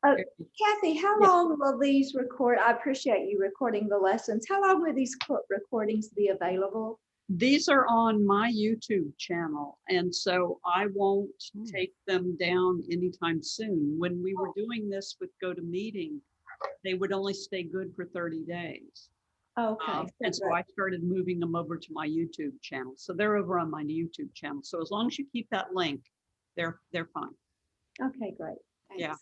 Kathy, how Yes. long will these record? I appreciate you recording the lessons. How long will these recordings be available? These are on my YouTube channel, and so I won't take them down anytime soon. When we were doing this with GoToMeeting, they would only stay good for 30 days. Okay. And so I started moving them over to my YouTube channel. So they're over on my YouTube channel. So as long as you keep that link, they're fine. Okay, great. Thanks. Yeah.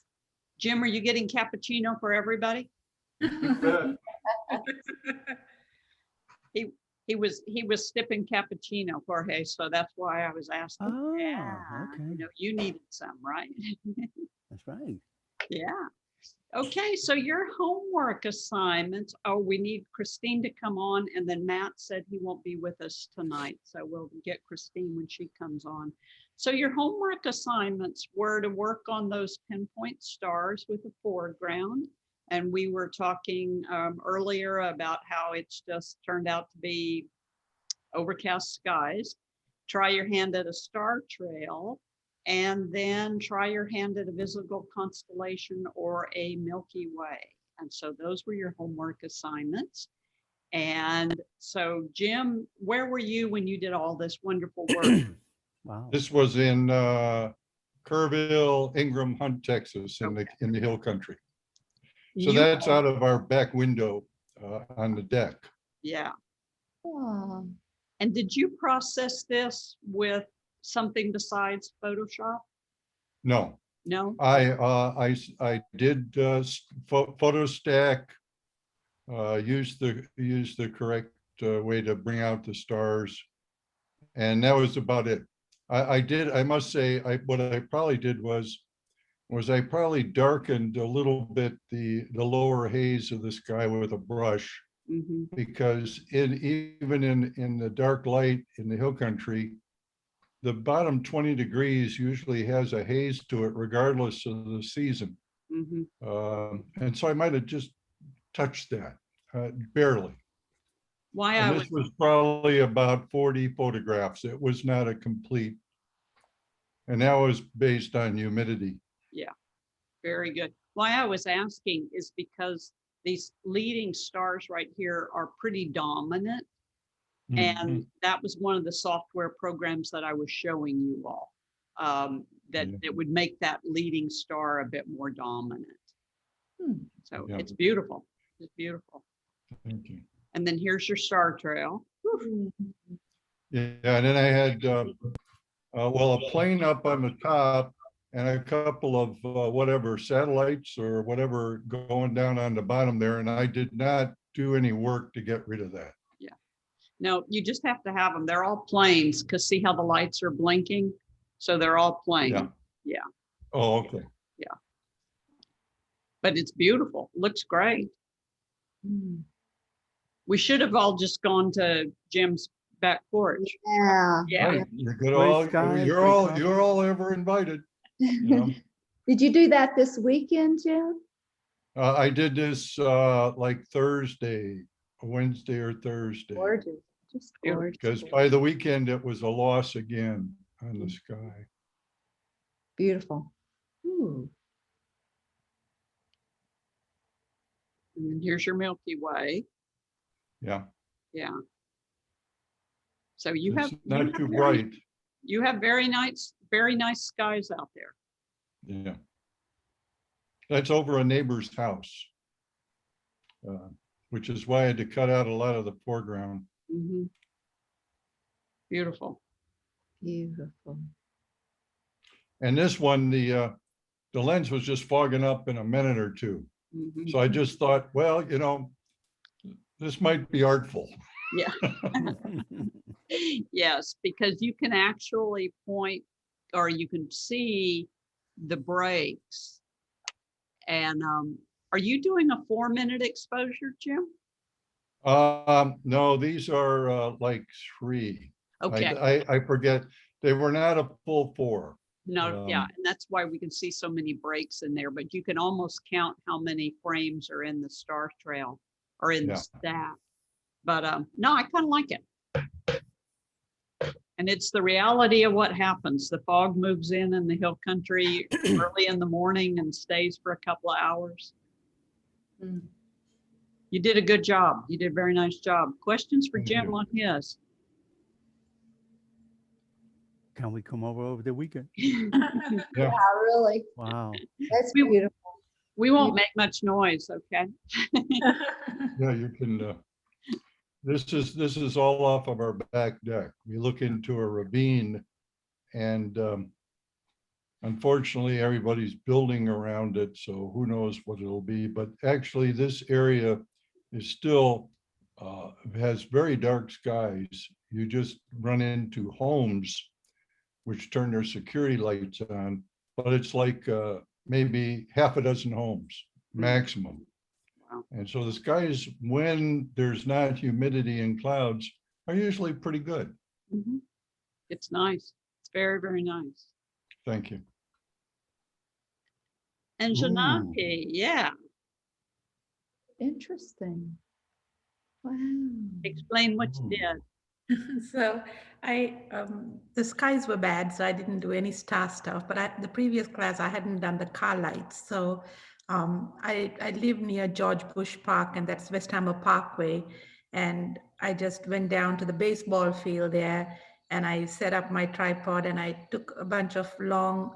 Jim, are you getting cappuccino for everybody? He was sipping cappuccino, Jorge, so that's why I was asking. Oh, Yeah, okay. you know, you needed some, right? That's right. Yeah. Okay, so your homework assignments. Oh, we need Christine to come on, and then Matt said he won't be with us tonight, so we'll get Christine when she comes on. So your homework assignments were to work on those pinpoint stars with a foreground. And we were talking earlier about how it's just turned out to be overcast skies. Try your hand at a star trail, and then try your hand at a visible constellation or a Milky Way. And so those were your homework assignments. And so, Jim, where were you when you did all this wonderful work? Wow. This was in Kerrville, Ingram, Hunt, Texas, in the hill country. So that's out of our back window on the deck. Yeah. Oh, And did you process this with something besides Photoshop? No, No? I did photo stack, use the correct way to bring out the stars, and that was about it. I must say, what I probably did was I probably darkened a little bit the lower haze of the sky with a brush, because even in the dark light in the hill country, the bottom 20 degrees usually has a haze to it regardless of the season. And so I might have just touched that barely. And this was probably about 40 photographs. It was not a complete, and that was based on humidity. Yeah, very good. Why I was asking is because these leading stars right here are pretty dominant. And that was one of the software programs that I was showing you all, that would make that leading star a bit more dominant. So it's beautiful. It's beautiful. Thank you. And then here's your star trail. Yeah, and then I had, a plane up on the top and a couple of whatever satellites or whatever going down on the bottom there. And I did not do any work to get rid of that. Yeah. No, you just have to have them. They're all planes, because see how the lights are blinking? So they're all planes. Yeah. Oh, okay. Yeah. But it's beautiful. Looks great. We should have all just gone to Jim's back porch. yeah. Yeah. Right. You're all ever invited. You know? Did you do that this weekend, Jim? I did this like Wednesday or Thursday. Gorgeous. Just gorgeous. Because by the weekend, it was a loss again on the sky. Beautiful. Ooh. And here's your Milky Way. Yeah. Yeah. So you It's have not too bright. You have very nice skies out there. Yeah. That's over a neighbor's house, which is why I had to cut out a lot of the foreground. Beautiful. Beautiful. And this one, the lens was just fogging up in a minute or two. So I just thought, well, you know, this might be artful. Yeah. Yes, because you can actually point, or you can see the breaks. And are you doing a 4-minute exposure, Jim? No, these are like 3. Okay. I forget. They were not a full 4. No, yeah, and that's why we can see so many breaks in there, but you can almost count how many frames are in the star trail or in the stack. But no, I kind of like it. And it's the reality of what happens. The fog moves in the hill country early in the morning and stays for a couple of hours. Mm. You did a good job. You did a very nice job. Questions for Thank Jim you. on his? Can we come over the weekend? Yeah, Yeah, really. Wow. That's We- beautiful. We won't make much noise, okay? yeah, you can, this is all off of our back deck. We look into a ravine and unfortunately, everybody's building around it, so who knows what it'll be. But actually, this area is still, has very dark skies. You just run into homes which turn their security lights on, but it's like maybe half a dozen homes maximum. Wow. And so the skies, when there's not humidity and clouds, are usually pretty good. Mhm. It's nice. It's very, very nice. Thank you. And Ooh. Janaki, yeah, Interesting. Wow. explain what you Ooh. did. So the skies were bad, so I didn't do any star stuff. But the previous class, I hadn't done the car lights. So I live near George Bush Park, and that's Westheimer Parkway. And I just went down to the baseball field there, and I set up my tripod, and I took a bunch of long,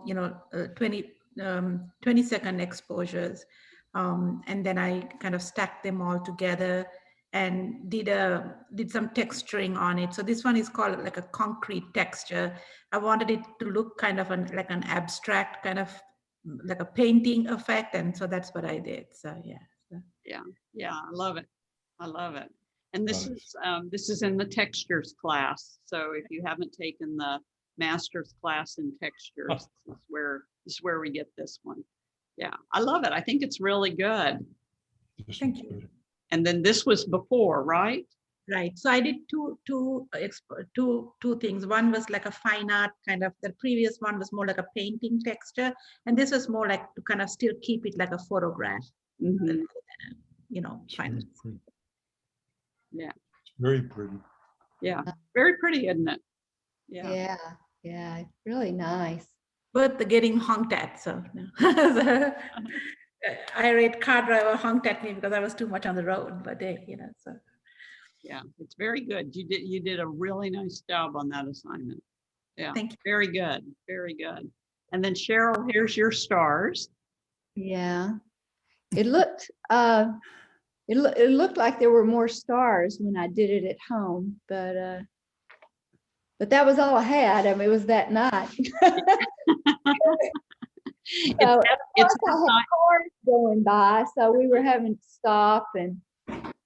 20-second exposures. And then I kind of stacked them all together and did some texturing on it. So this one is called like a concrete texture. I wanted it to look kind of like an abstract kind of like a painting effect, and so that's what I did. So yeah. Yeah, I love it. I love it. And this Nice. is in the textures class. So if you haven't taken the master's class in textures, this is where we get this one. Yeah, I love it. I think it's really good. This Thank one's you. good. And then this was before, right? Right. So I did two things. One was like a fine art kind of. The previous one was more like a painting texture, and this was more like to kind of still keep it like a photograph. Mhm. It's Fine. very pretty. Yeah. It's very pretty. Yeah, very pretty, isn't it? Yeah. Yeah, yeah, really nice. But the getting honked at. So no. irate car driver honked at me because I was too much on the road. But so. Yeah, it's very good. You did a really nice job on that assignment. Yeah, Thank you. very good, very good. And then Cheryl, here's your stars. Yeah. It looked it looked like there were more stars when I did it at home, but that was all I had. I mean, it was that night. It's, So, it's plus I had cars going by, so we were having to stop and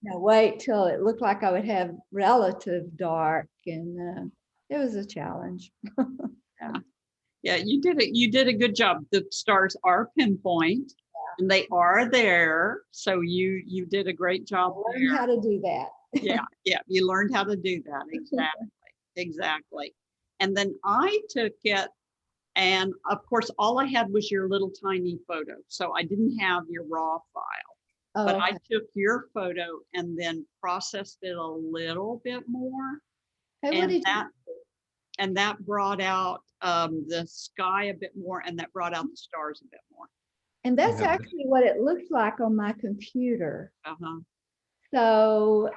wait till it looked like I would have relative dark, and it was a challenge. yeah, you did it. You did a good job. The stars are pinpoint, and they are there. So you did a great job I learned there. how to do that. Yeah, you learned how to do that. Exactly. And then I took it, and of course, all I had was your little tiny photo. So I didn't have your raw file, Oh, but okay. I took your photo and then processed it a little bit more. Hey, what did And that brought out the sky a bit more, and that brought out the stars a bit more. And that's Yeah. actually what it looked like on my computer. Uh-huh. So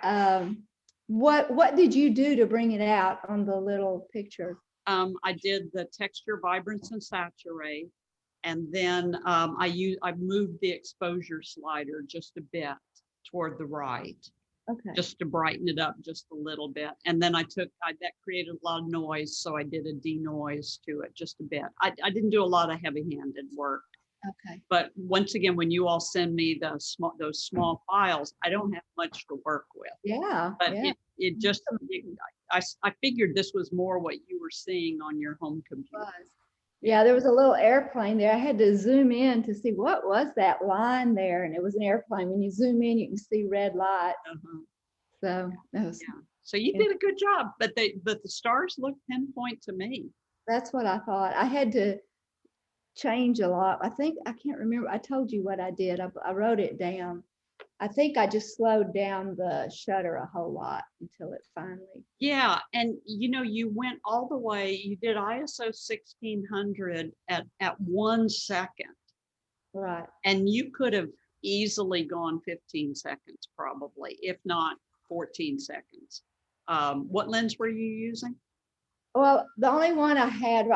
what did you do to bring it out on the little picture? I did the texture, vibrance, and saturate, and then I moved the exposure slider just a bit toward the right, Okay. just to brighten it up just a little bit. And then that created a lot of noise, so I did a denoise to it just a bit. I didn't do a lot of heavy-handed work. Okay. But once again, when you all send me those small files, I don't have much to work with. Yeah. But Yeah. I figured this was more what you were seeing on your home computer. Was. Yeah, there was a little airplane there. I had to zoom in to see what was that line there, and it was an airplane. When you zoom in, you can see red light. Uh-huh. So that was, Yeah. So you did a good job, but the stars look pinpoint to me. that's what I thought. I had to change a lot. I think, I can't remember. I told you what I did. I wrote it down. I think I just slowed down the shutter a whole lot until it finally. Yeah, and you know, you went all the way, you did ISO 1600 at 1 second, Right. and you could have easily gone 15 seconds probably, if not 14 seconds. What lens were you using? Well, the only one I had,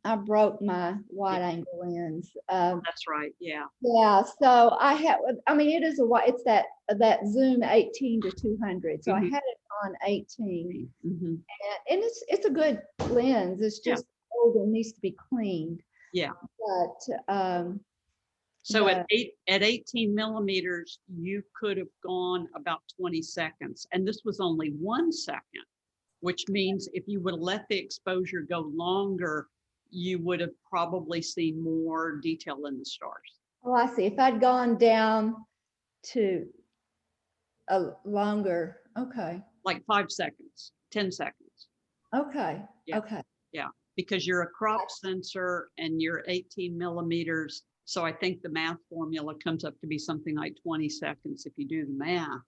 I broke my wide angle lens. That's right, yeah. Yeah, so I had, I mean, it is it's that zoom 18 to 200. So I Mhm. had it on 18, Mhm. and it's a good lens. It's Yeah. just old and needs to be cleaned. Yeah. But So but- at 18 millimeters, you could have gone about 20 seconds, and this was only 1 second, which means if you would have let the exposure go longer, you would have probably seen more detail in the stars. oh, I see. If I'd gone down to a longer, okay, Like 5 seconds, 10 seconds. okay, Yeah. okay. Because you're a crop sensor and you're 18 millimeters. So I think the math formula comes up to be something like 20 seconds if you do the math,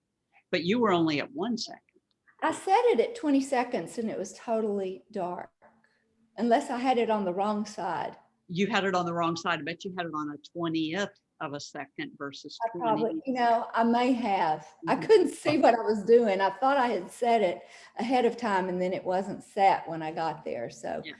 but you were only at 1 second. I set it at 20 seconds and it was totally dark, unless I had it on the wrong side. You had it on the wrong side. I bet you had it on a 20th of a second versus I 20. probably, I may have. I Mhm. couldn't see what I was doing. I thought I had set it ahead of time and then it wasn't set when I got there. So, Yeah.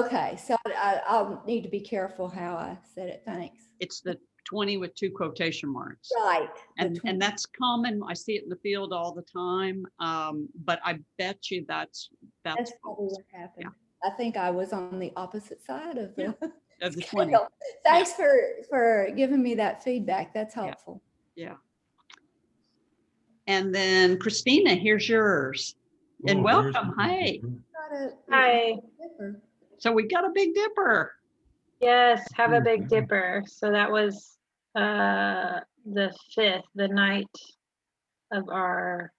okay. So I'll need to be careful how I set it. Thanks. It's the 20 with 2 quotation marks. Right. the And 20. that's common. I see it in the field all the time. But I bet you that's That's probably what yeah. happened. I think I was on the opposite side of the of the 20. scale. Thanks for giving me that feedback. That's helpful. Yeah. And then Christina, here's yours. And Oh, there's welcome. the Hey. Got a- Hi. differ. So we got a Big Dipper. Yes, have a Mhm. Big Dipper. So that was the 5th, the night of our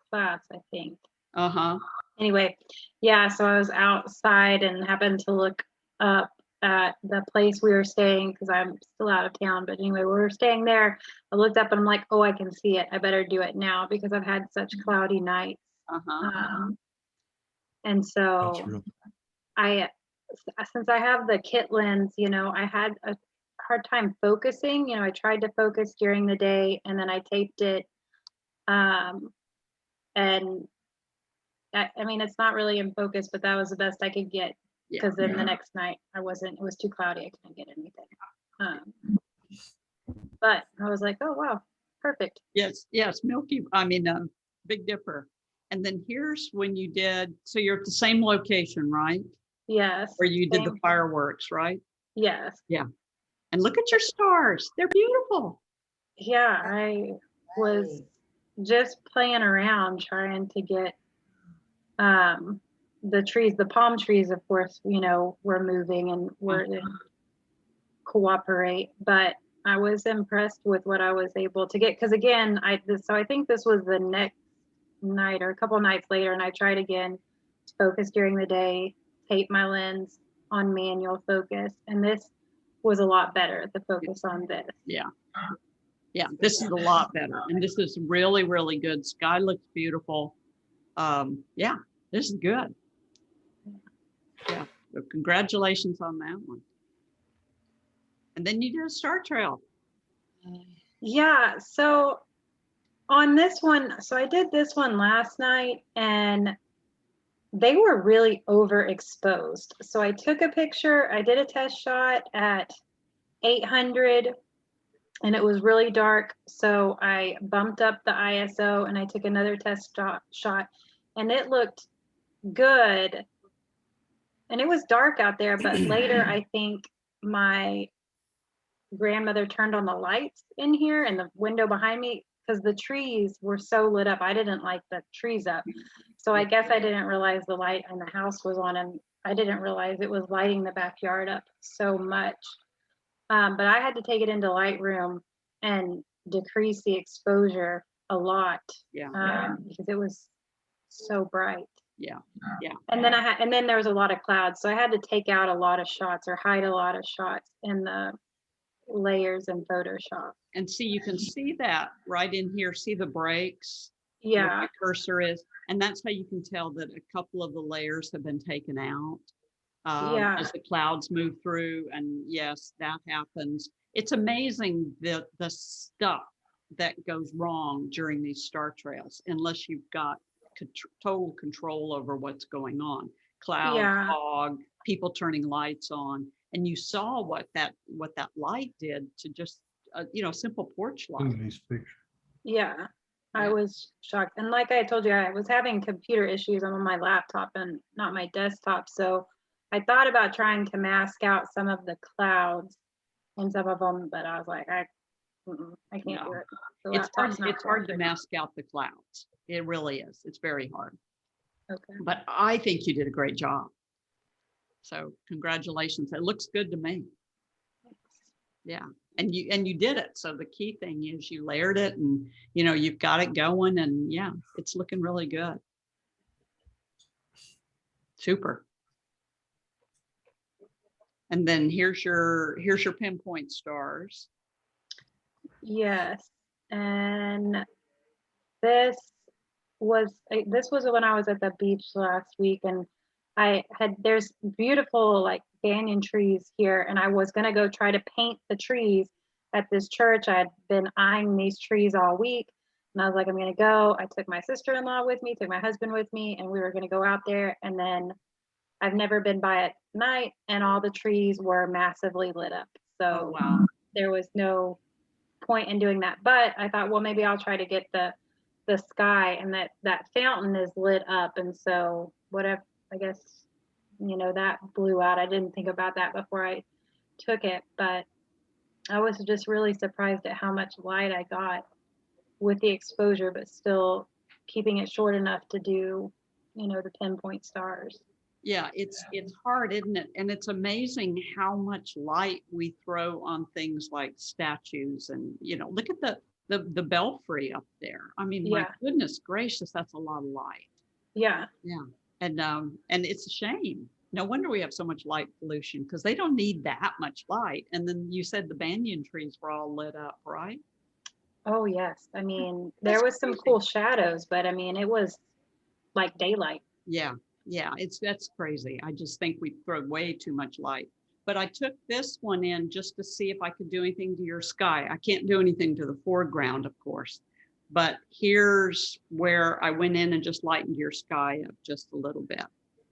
class, I think. Uh-huh. Anyway, yeah, so I was outside and happened to look up at the place we were staying because I'm still out of town. But anyway, we were staying there. I looked up and I'm like, oh, I can see it. I better do it now because I've had such cloudy nights. Uh-huh. And That's so real. since I have the kit lens, I had a hard time focusing. I tried to focus during the day and then I taped it. And I mean, it's not really in focus, but that was the best I could get Yeah. because then the next night it was too cloudy. I couldn't get anything. But I was like, oh, wow, perfect. Yes, Big Dipper. And then here's when you did, so you're at the same location, right? Yes. Where you did the same- fireworks, right? Yes. And look at your stars. They're beautiful. Yeah, I was just playing around trying to get the trees, the palm trees, of course, were moving and were to cooperate, but I was impressed with what I was able to get because again, I think this was the next night or a couple nights later, and I tried again to focus during the day, tape my lens on manual focus, and this was a lot better, the focus on this. Yeah. Yeah, this is a lot better. And this is really, really good. Sky looks beautiful. Yeah, this is good. Yeah, so congratulations on that one. And then you did a star trail. Yeah, so on this one, so I did this one last night and they were really overexposed. So I took a picture, I did a test shot at 800 and it was really dark. So I bumped up the ISO and I took another test shot and it looked good. And it was dark out there, but later I think my grandmother turned on the lights in here and the window behind me because the trees were so lit up. I didn't like the trees up. So I guess I didn't realize the light in the house was on and I didn't realize it was lighting the backyard up so much. But I had to take it into Lightroom and decrease the exposure a lot because it was so bright. Yeah. And then there was a lot of clouds. So I had to take out a lot of shots or hide a lot of shots in the layers in Photoshop. And see, you can see that right in here. See the breaks? Where Yeah, my cursor is, and that's how you can tell that a couple of the layers have been taken out yeah, as the clouds move through. And yes, that happens. It's amazing the stuff that goes wrong during these star trails, unless you've got total control over what's going on. Cloud, yeah, fog, people turning lights on, and you saw what that light did to just simple porch light. In these pictures. yeah. I Yeah. was shocked. And like I told you, I was having computer issues. I'm on my laptop and not my desktop. So I thought about trying to mask out some of the clouds and some of them, but I was like, I can't No. do it. The It's hard, laptop's not it's hard to cooperating. mask out the clouds. It really is. It's very hard. Okay. But I think you did a great job. So congratulations. It looks good to me. Yeah. And you did it. So the key thing is you layered it and you've got it going, and yeah, it's looking really good. Super. And then here's your pinpoint stars. Yes. And this was when I was at the beach last week, and there's beautiful like banyan trees here, and I was gonna go try to paint the trees at this church. I had been eyeing these trees all week, and I was like, I'm gonna go. I took my sister-in-law with me, took my husband with me, and we were gonna go out there. And then I've never been by at night, and all the trees were massively lit up. Oh, So wow. there was no point in doing that. But I thought, well, maybe I'll try to get the sky, and that fountain is lit up, and so whatever, I guess that blew out. I didn't think about that before I took it, but I was just really surprised at how much light I got with the exposure, but still keeping it short enough to do the pinpoint stars. Yeah, it's hard, isn't it? And it's amazing how much light we throw on things like statues, and look at the belfry up there. I mean, my Yeah. goodness gracious, that's a lot of light. Yeah. Yeah. And it's a shame. No wonder we have so much light pollution, because they don't need that much light. And then you said the banyan trees were all lit up, right? Oh yes. I mean, That's there was some crazy. cool shadows, but I mean, it was like daylight. Yeah. Yeah. That's crazy. I just think we throw way too much light. But I took this one in just to see if I could do anything to your sky. I can't do anything to the foreground, of course. But here's where I went in and just lightened your sky up just a little bit.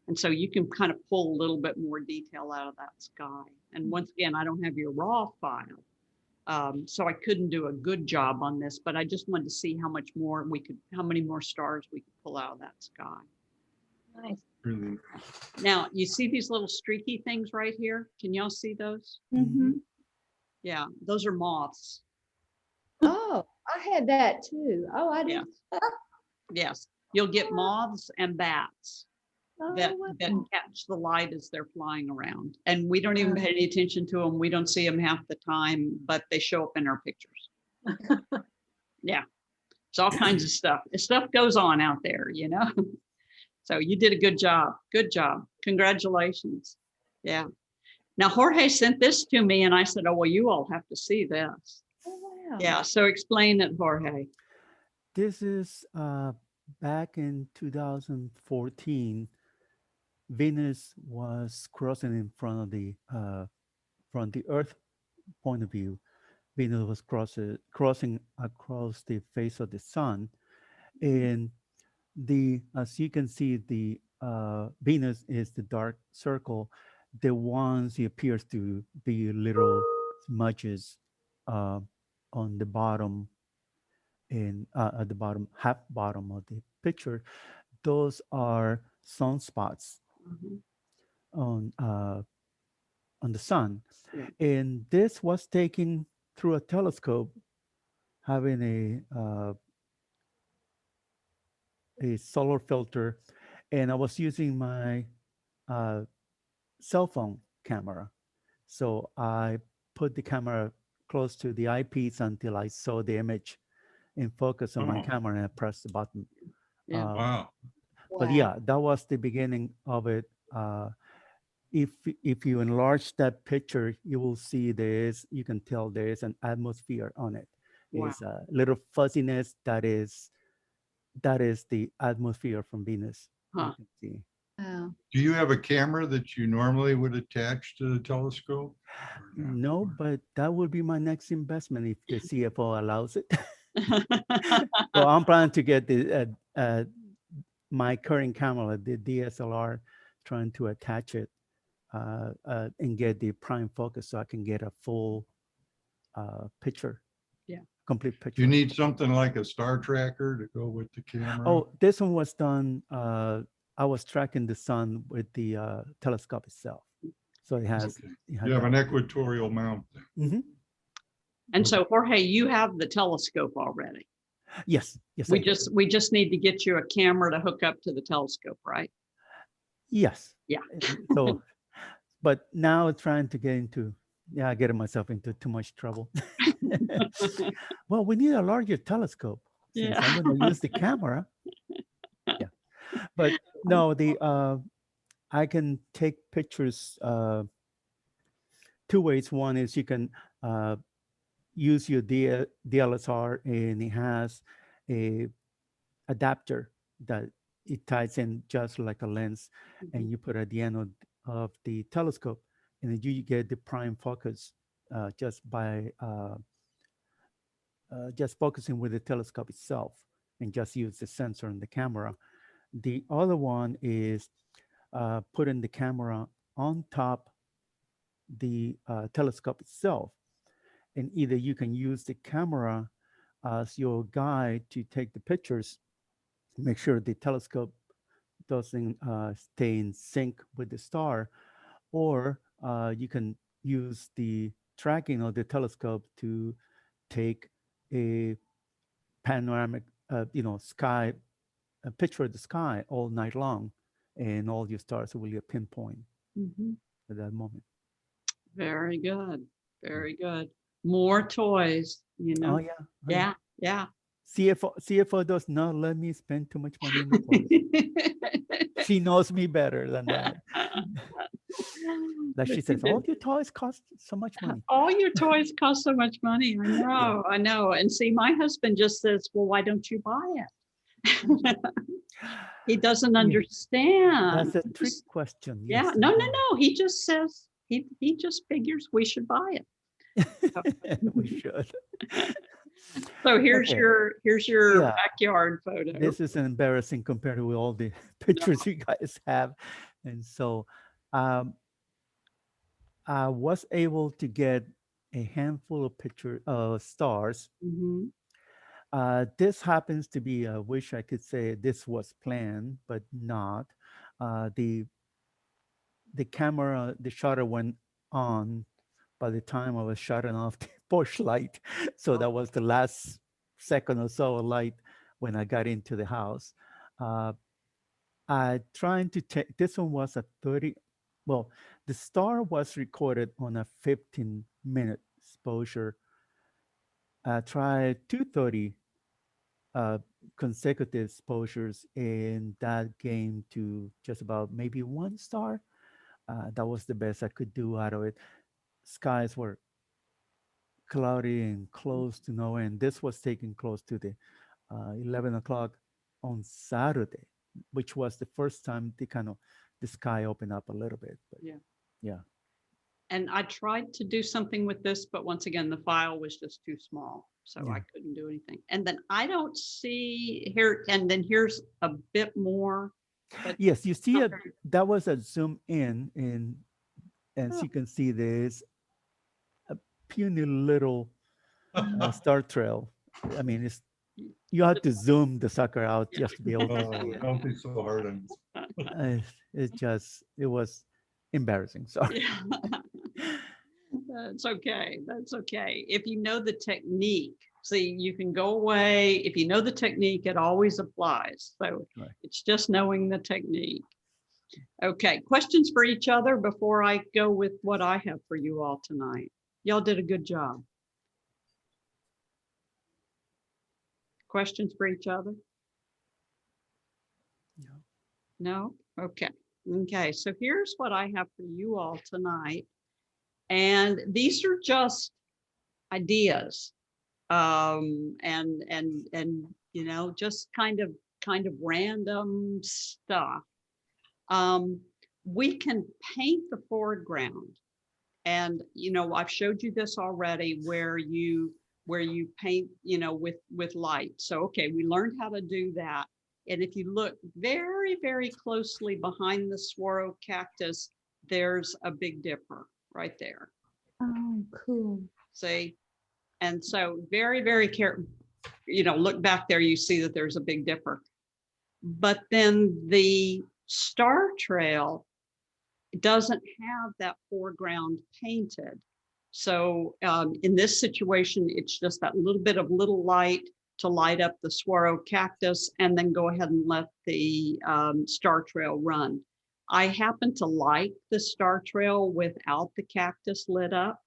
And so you can kind of pull a little bit more detail out of that sky. And once again, I don't have your raw file. So I couldn't do a good job on this, but I just wanted to see how many more stars we could pull out of that sky. Nice. Really. Now, you see these little streaky things right here? Can y'all see those? Mhm. Yeah, those are moths. Oh, I had that too. Oh, I Yeah. didn't. Yes, you'll get moths and bats Oh, that wow. catch the light as they're flying around. And we don't even pay any attention to them. We don't see them half the time, but they show up in our pictures. Yeah, it's all kinds of stuff. Stuff goes on out there, So you did a good job. Good job. Congratulations. Yeah. Now, Jorge sent this to me, and I said, oh, well, you all have to see this. Oh, wow. Yeah. So explain it, Jorge. This is back in 2014. Venus was crossing in front of from the Earth point of view. Venus was crossing across the face of the sun, and as you can see, the Venus is the dark circle. The ones it appears to be little smudges on the bottom, and at the bottom, half bottom of the picture. Those are sunspots Mhm. on the sun. Yeah. And this was taken through a telescope, having a solar filter, and I was using my cell phone camera. So I put the camera close to the eyepiece until I saw the image in focus on my Oh. camera, and I pressed the button. Yeah. Wow. But Wow. yeah, that was the beginning of it. if you enlarge that picture, you will see you can tell there is an atmosphere on it. Wow. It's a little fuzziness that is the atmosphere from Venus. You Huh. can see. Oh, Do you have a camera that you normally would attach to the telescope? Or not? No, but that would be my next investment if the CFO allows it. So I'm planning to get my current camera, the DSLR, trying to attach it and get the prime focus so I can get a full picture. Yeah. Complete Do you picture. need something like a star tracker to go with the camera? Oh, this one was done. I was tracking the sun with the telescope itself. So it has. Okay. It had You have that. an equatorial mount then. Mhm. And so Jorge, you have the telescope already. Yes. Yes. I do. We just need to get you a camera to hook up to the telescope, right? Yes. Yeah. So, but now trying to get into, getting myself into too much trouble. Well, we need a larger telescope since Yeah. I'm going to use the camera. Yeah. But no, I can take pictures two ways. One is you can use your DSLR and it has a adapter that it ties in just like a lens, and you put at the end of the telescope, and then you get the prime focus just by just focusing with the telescope itself and just use the sensor in the camera. The other one is putting the camera on top the telescope itself, and either you can use the camera as your guide to take the pictures, make sure the telescope doesn't stay in sync with the star, or you can use the tracking of the telescope to take a panoramic, sky, a picture of the sky all night long, and all your stars will be a pinpoint Mhm. at that moment. Very good. Very good. More toys, you Oh know? yeah, oh, yeah. Yeah. CFO does not let me spend too much money on the toys. She knows me better than that. Like she says, all your toys cost so much money. All your toys cost so much money. I know. And see, my husband just says, well, why don't you buy it? He doesn't Yeah. understand. That's a trick question. Yeah. Yes, No. He just says, he just figures we should buy it. we should. So here's Okay. your Yeah. backyard photo. This is embarrassing compared to all the pictures you guys have. And so I was able to get a handful of stars. Mhm. This happens to be, I wish I could say this was planned, but not. The camera, the shutter went on by the time I was shutting off the porch light. So that was the last second or so of light when I got into the house. I trying to take, this one was a 30, well, the star was recorded on a 15-minute exposure. I tried 230 consecutive exposures, and that came to just about maybe 1 star. That was the best I could do out of it. Skies were cloudy and close to nowhere, and this was taken close to the 11 o'clock on Saturday, which was the first time the sky opened up a little bit. But yeah. And I tried to do something with this, but once again, the file was just too small. So I couldn't do anything. And then I don't see here, and then here's a bit more. But Yes, you see not that was a zoom in, and as you can see, there's a puny little star trail. I mean, you have to zoom the sucker out just to be able to see Oh, it. don't be so hard on It was embarrassing. Sorry. That's okay. That's okay. If you know the technique, see, you can go away. If you know the technique, it always applies. So Right. it's just knowing the technique. Okay, questions for each other before I go with what I have for you all tonight. Y'all did a good job. Questions for each other? No? Okay. Okay, so here's what I have for you all tonight. And these are just ideas. And you know, just kind of random stuff. We can paint the foreground. And you know, I've showed you this already where you paint, you know, with light. So okay, we learned how to do that. And if you look very, very closely behind the saguaro cactus, there's a Big Dipper right there. Oh, cool. See? And so very, very careful, you know, look back there, you see that there's a Big Dipper. But then the star trail doesn't have that foreground painted. So in this situation, it's just that little bit of little light to light up the saguaro cactus and then go ahead and let the star trail run. I happen to like the star trail without the cactus lit up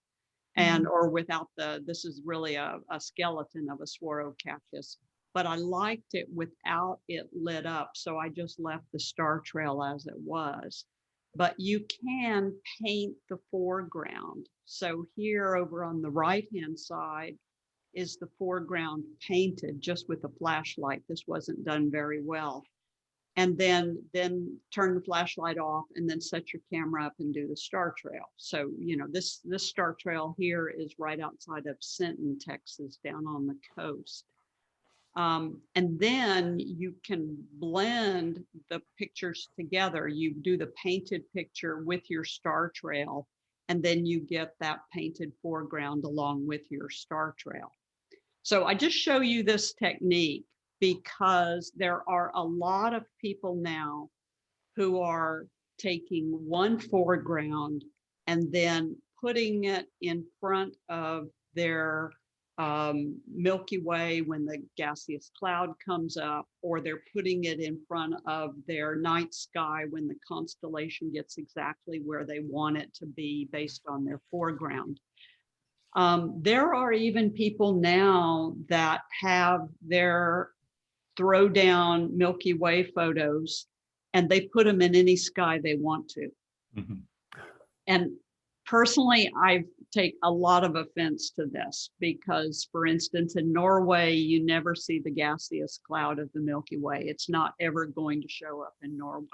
and or without this is really a skeleton of a saguaro cactus, but I liked it without it lit up. So I just left the star trail as it was. But you can paint the foreground. So here over on the right-hand side is the foreground painted just with a flashlight. This wasn't done very well. And then turn the flashlight off and then set your camera up and do the star trail. So, you know, this star trail here is right outside of Sinton, Texas, down on the coast. And then you can blend the pictures together. You do the painted picture with your star trail, and then you get that painted foreground along with your star trail. So I just show you this technique because there are a lot of people now who are taking one foreground and then putting it in front of their Milky Way when the gaseous cloud comes up, or they're putting it in front of their night sky when the constellation gets exactly where they want it to be based on their foreground. There are even people now that have their throw down Milky Way photos and they put them in any sky they want to. Mhm. And personally, I take a lot of offense to this because, for instance, in Norway, you never see the gaseous cloud of the Milky Way. It's not ever going to show up in Norway.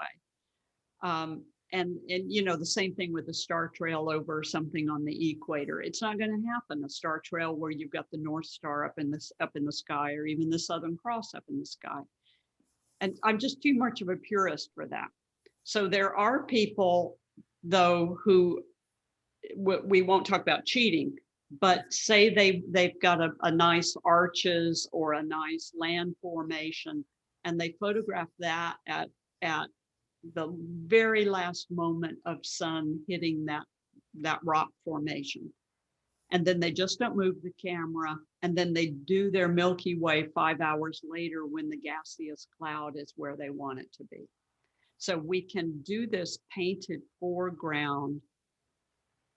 And you know, the same thing with the star trail over something on the equator. It's not going to happen. A star trail where you've got the North Star up in the sky, or even the Southern Cross up in the sky. And I'm just too much of a purist for that. So there are people, though, who we won't talk about cheating, but say they've got a nice arches or a nice land formation, and they photograph that at the very last moment of sun hitting that rock formation. And then they just don't move the camera. And then they do their Milky Way 5 hours later when the gaseous cloud is where they want it to be. So we can do this painted foreground,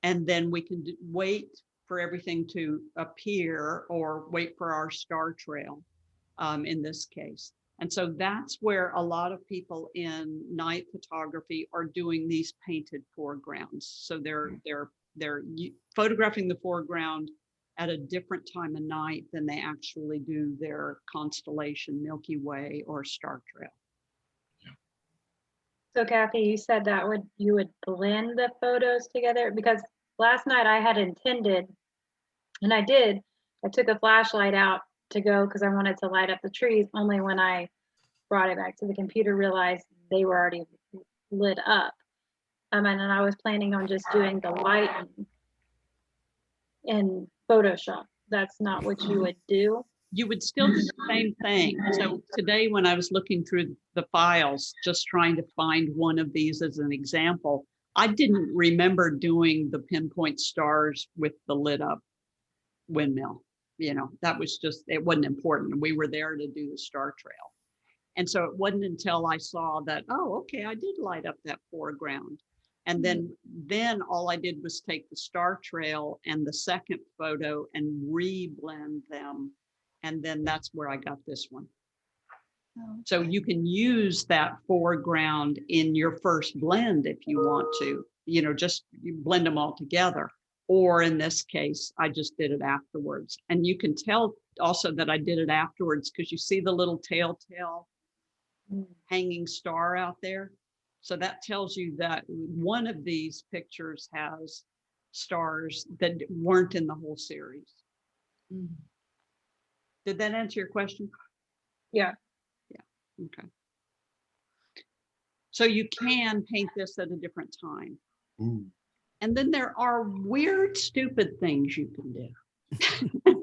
and then we can wait for everything to appear or wait for our star trail in this case. And so that's where a lot of people in night photography are doing these painted foregrounds. So they're photographing the foreground at a different time of night than they actually do their constellation, Milky Way, or star trail. So Kathy, you said that you would blend the photos together, because last night I had intended, and I did, I took a flashlight out to go because I wanted to light up the trees, only when I brought it back to the computer realized they were already lit up. And then I was planning on just doing the lighting in Photoshop. That's not what you would do. You would still do the same thing. So today when I was looking through the files, just trying to find one of these as an example, I didn't remember doing the pinpoint stars with the lit up windmill. You know, that was just, it wasn't important. We were there to do the star trail. And so it wasn't until I saw that, oh, okay, I did light up that foreground. And then all I did was take the star trail and the second photo and re-blend them. And then that's where I got this one. So you can use that foreground in your first blend if you want to, you know, just you blend them all together. Or in this case, I just did it afterwards. And you can tell also that I did it afterwards because you see the little telltale hanging star out there. So that tells you that one of these pictures has stars that weren't in the whole series. Did that answer your question? Yeah. Okay. So you can paint this at a different time. Ooh. And then there are weird, stupid things you can do.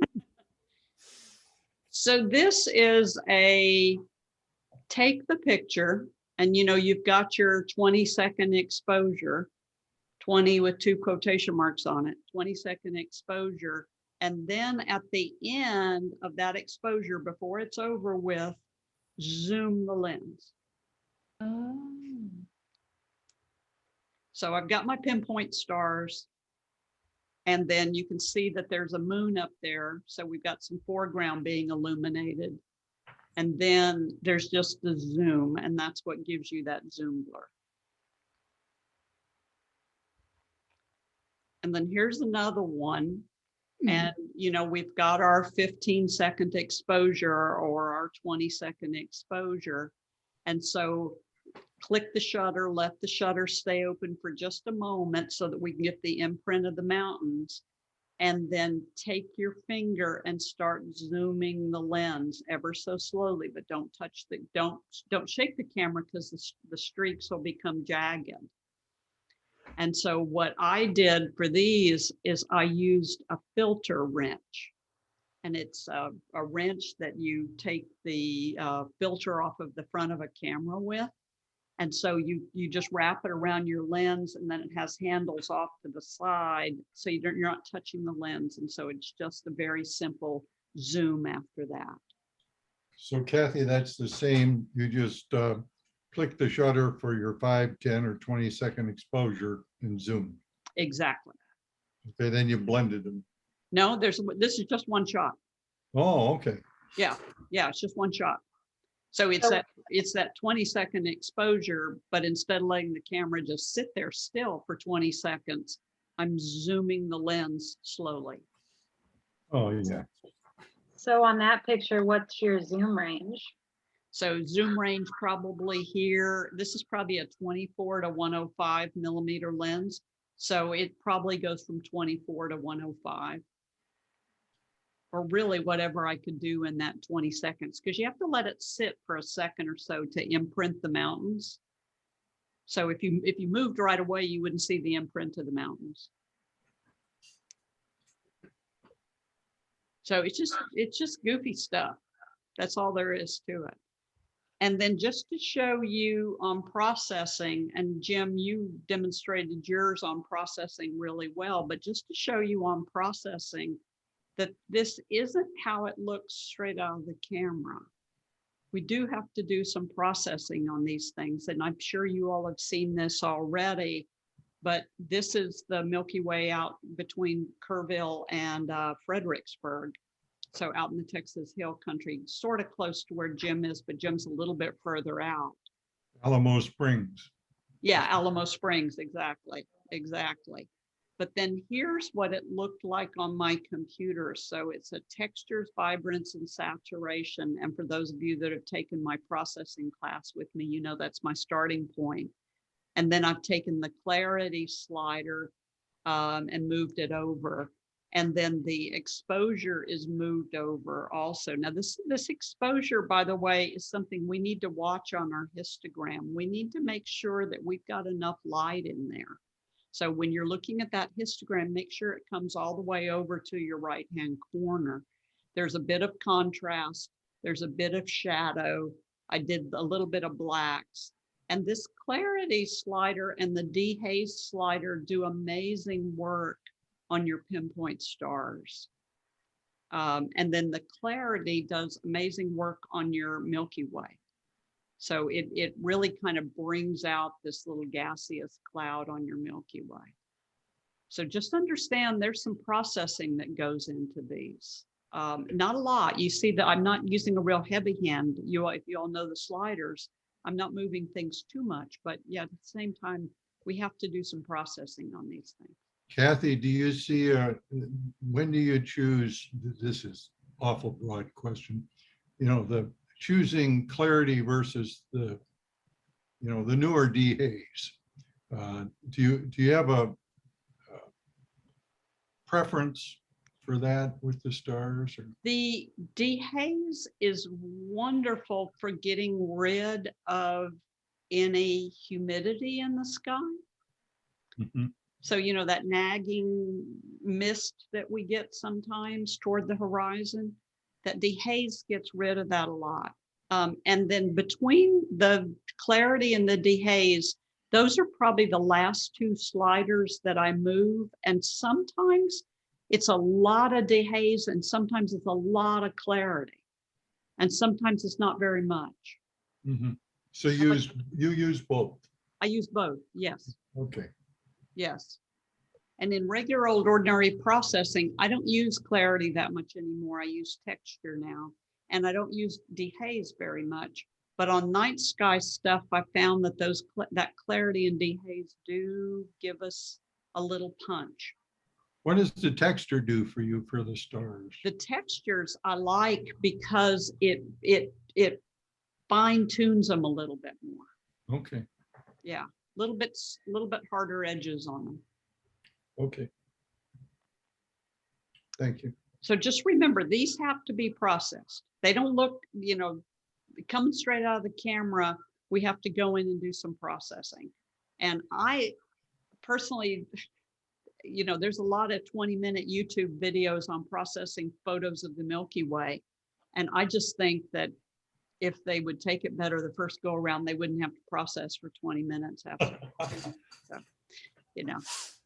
So this is a take the picture, and you know, you've got your 20-second exposure, 20 with 2 quotation marks on it, 20-second exposure. And then at the end of that exposure, before it's over with, zoom the lens. Oh. So I've got my pinpoint stars, and then you can see that there's a moon up there. So we've got some foreground being illuminated. And then there's just the zoom, and that's what gives you that zoom blur. And then here's another one. And, you know, we've got our 15-second exposure or our 20-second exposure. And so click the shutter, let the shutter stay open for just a moment so that we can get the imprint of the mountains. And then take your finger and start zooming the lens ever so slowly, but don't touch the, don't shake the camera because the streaks will become jagged. And so what I did for these is I used a filter wrench. And it's a wrench that you take the filter off of the front of a camera with. And so you just wrap it around your lens, and then it has handles off to the side. So you're not touching the lens. And so it's just a very simple zoom after that. So Kathy, that's the same. You just click the shutter for your 5, 10, or 20-second exposure and zoom. Exactly. Okay, then you blended them. No, this is just one shot. Oh, okay. Yeah, it's just one shot. So it's that 20-second exposure, but instead of letting the camera just sit there still for 20 seconds, I'm zooming the lens slowly. Oh, yeah. So on that picture, what's your zoom range? So zoom range probably here, this is probably a 24 to 105 millimeter lens. So it probably goes from 24 to 105. Or really whatever I could do in that 20 seconds, because you have to let it sit for a second or so to imprint the mountains. So if you moved right away, you wouldn't see the imprint of the mountains. So it's just goofy stuff. That's all there is to it. And then just to show you on processing, and Jim, you demonstrated yours on processing really well, but just to show you on processing that this isn't how it looks straight out of the camera. We do have to do some processing on these things, and I'm sure you all have seen this already, but this is the Milky Way out between Kerrville and Fredericksburg. So out in the Texas Hill Country, sort of close to where Jim is, but Jim's a little bit further out. Alamo Springs. Yeah, Alamo Springs, exactly. But then here's what it looked like on my computer. So it's a textures, vibrance, and saturation. And for those of you that have taken my processing class with me, you know that's my starting point. And then I've taken the clarity slider and moved it over. And then the exposure is moved over also. Now this exposure, by the way, is something we need to watch on our histogram. We need to make sure that we've got enough light in there. So when you're looking at that histogram, make sure it comes all the way over to your right-hand corner. There's a bit of contrast. There's a bit of shadow. I did a little bit of blacks. And this clarity slider and the dehaze slider do amazing work on your pinpoint stars. And then the clarity does amazing work on your Milky Way. So it really kind of brings out this little gaseous cloud on your Milky Way. So just understand there's some processing that goes into these. Not a lot. You see that I'm not using a real heavy hand. If you all know the sliders, I'm not moving things too much, but yeah, at the same time, we have to do some processing on these things. Kathy, do you see, when do you choose, this is awful broad question, the choosing clarity versus the newer DAs? Do you have a preference for that with the stars? Or? The dehaze is wonderful for getting rid of any humidity in the sky. Mhm. So, that nagging mist that we get sometimes toward the horizon, that dehaze gets rid of that a lot. And then between the clarity and the dehaze, those are probably the last two sliders that I move. And sometimes it's a lot of dehaze and sometimes it's a lot of clarity. And sometimes it's not very much. Mhm. So you use both? I use both, yes. Okay. Yes. And in regular old ordinary processing, I don't use clarity that much anymore. I use texture now, and I don't use dehaze very much. But on night sky stuff, I found that that clarity and dehaze do give us a little punch. What does the texture do for you for the stars? The textures I like because it fine tunes them a little bit more. Okay. Yeah, little bit harder edges on them. Okay. Thank you. So just remember, these have to be processed. They don't look, coming straight out of the camera. We have to go in and do some processing. And I personally, there's a lot of 20-minute YouTube videos on processing photos of the Milky Way. And I just think that if they would take it better the first go around, they wouldn't have to process for 20 minutes after. So,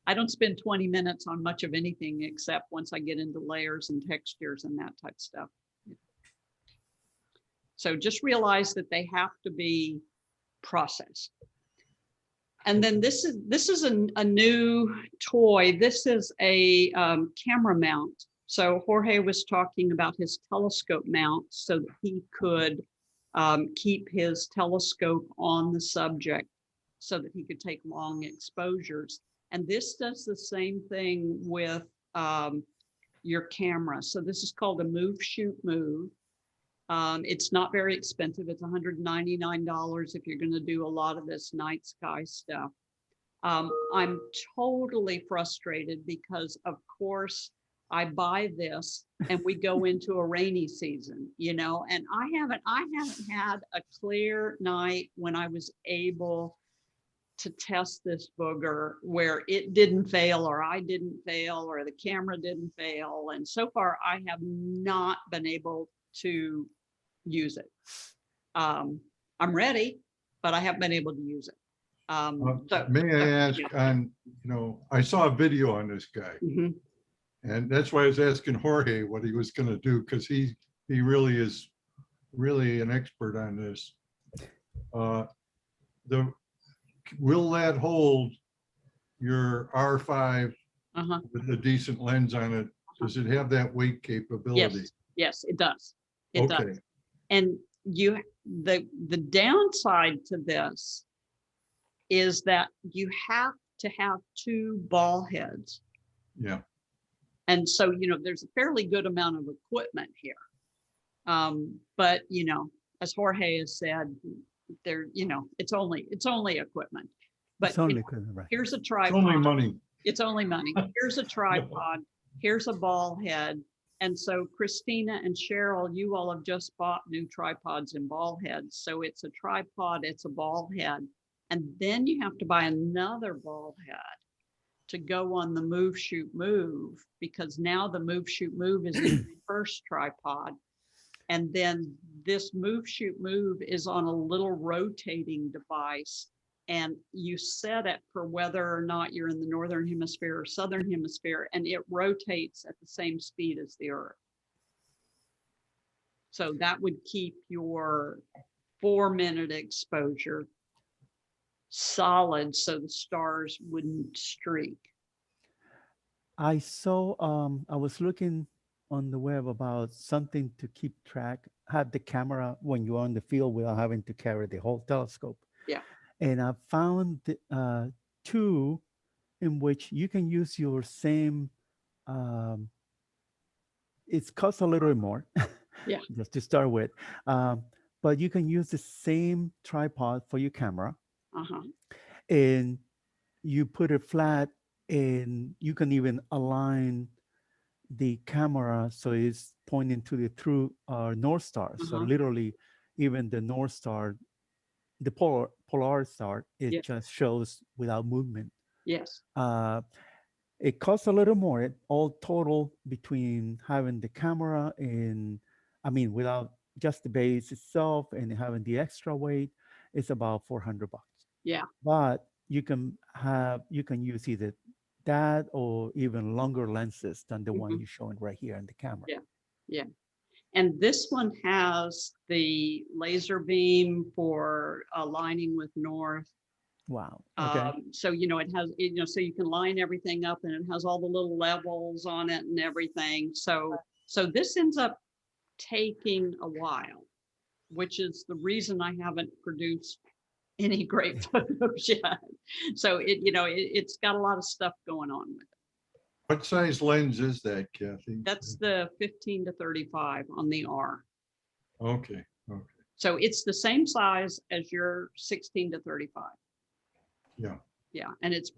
I don't spend 20 minutes on much of anything except once I get into layers and textures and that type of stuff. So just realize that they have to be processed. And then this is a new toy. This is a camera mount. So Jorge was talking about his telescope mount so that he could keep his telescope on the subject so that he could take long exposures. And this does the same thing with your camera. So this is called a Move, Shoot, Move. It's not very expensive. It's $199 if you're going to do a lot of this night sky stuff. I'm totally frustrated because, of course, I buy this and we go into a rainy season, and I haven't had a clear night when I was able to test this booger where it didn't fail or I didn't fail or the camera didn't fail. And so far I have not been able to use it. I'm ready, but I haven't been able to use it. May I ask I saw a video on this guy. Mhm. And that's why I was asking Jorge what he was going to do, because he really is an expert on this. Will that hold your R5 with a decent lens on it? Does it have that weight capability? Yes, it does. It does. And the downside to this is that you have to have two ball heads. Yeah. And so, there's a fairly good amount of equipment here. But, as Jorge has said, it's only equipment. But It's only equipment, right? here's a It's tripod. only money. It's only money. Here's a tripod. Here's a ball head. And so Christina and Cheryl, you all have just bought new tripods and ball heads. So it's a tripod, it's a ball head. And then you have to buy another ball head to go on the Move, Shoot, Move, because now the Move, Shoot, Move is in the first tripod. And then this Move, Shoot, Move is on a little rotating device. And you set it for whether or not you're in the northern hemisphere or southern hemisphere, and it rotates at the same speed as the Earth. So that would keep your 4-minute exposure solid so the stars wouldn't streak. I saw, I was looking on the web about something to keep track, have the camera when you're on the field without having to carry the whole telescope. Yeah. And I found two in which you can use your same, it costs a little bit more, Yeah. just to start with. But you can use the same tripod for your camera, Uh-huh. and you put it flat, and you can even align the camera so it's pointing to the true North Star. So Uh-huh. literally, even the North Star, the polar star, it Yeah. just shows without movement. Yes. It costs a little more. It all total between having the camera and, I mean, without just the base itself and having the extra weight, it's about $400. Yeah. But you can use either that or even longer lenses than the one Mhm. you're showing right here in the camera. Yeah. Yeah. And this one has the laser beam for aligning with north. Wow. Okay. So, it has, so you can line everything up, and it has all the little levels on it and everything. So this ends up taking a while, which is the reason I haven't produced any great photos yet. So it's got a lot of stuff going on with it. What size lens is that, Kathy? That's the 15 to 35 on the R. Okay, okay, So it's the same size as your 16 to 35. yeah. Yeah, and it's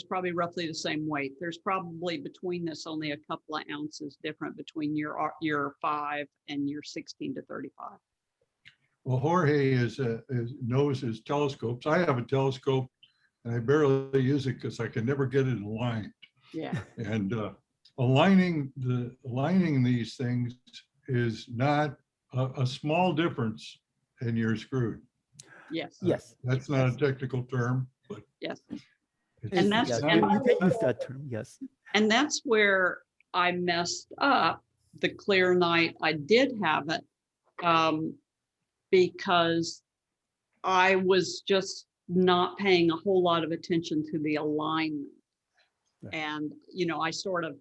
probably roughly the same weight. There's probably between this only a couple of ounces different between your 5 and your 16 to 35. Well, Jorge knows his telescopes. I have a telescope and I barely use it because I can never get it aligned. Yeah. And aligning these things is not a small difference and you're screwed. Yes. Yes. That's not a technical term, but Yes. it's- And that's- Yes, it's and- you can use that term. Yes. And that's where I messed up the clear night I did have it, because I was just not paying a whole lot of attention to the alignment. Right. And, I sort of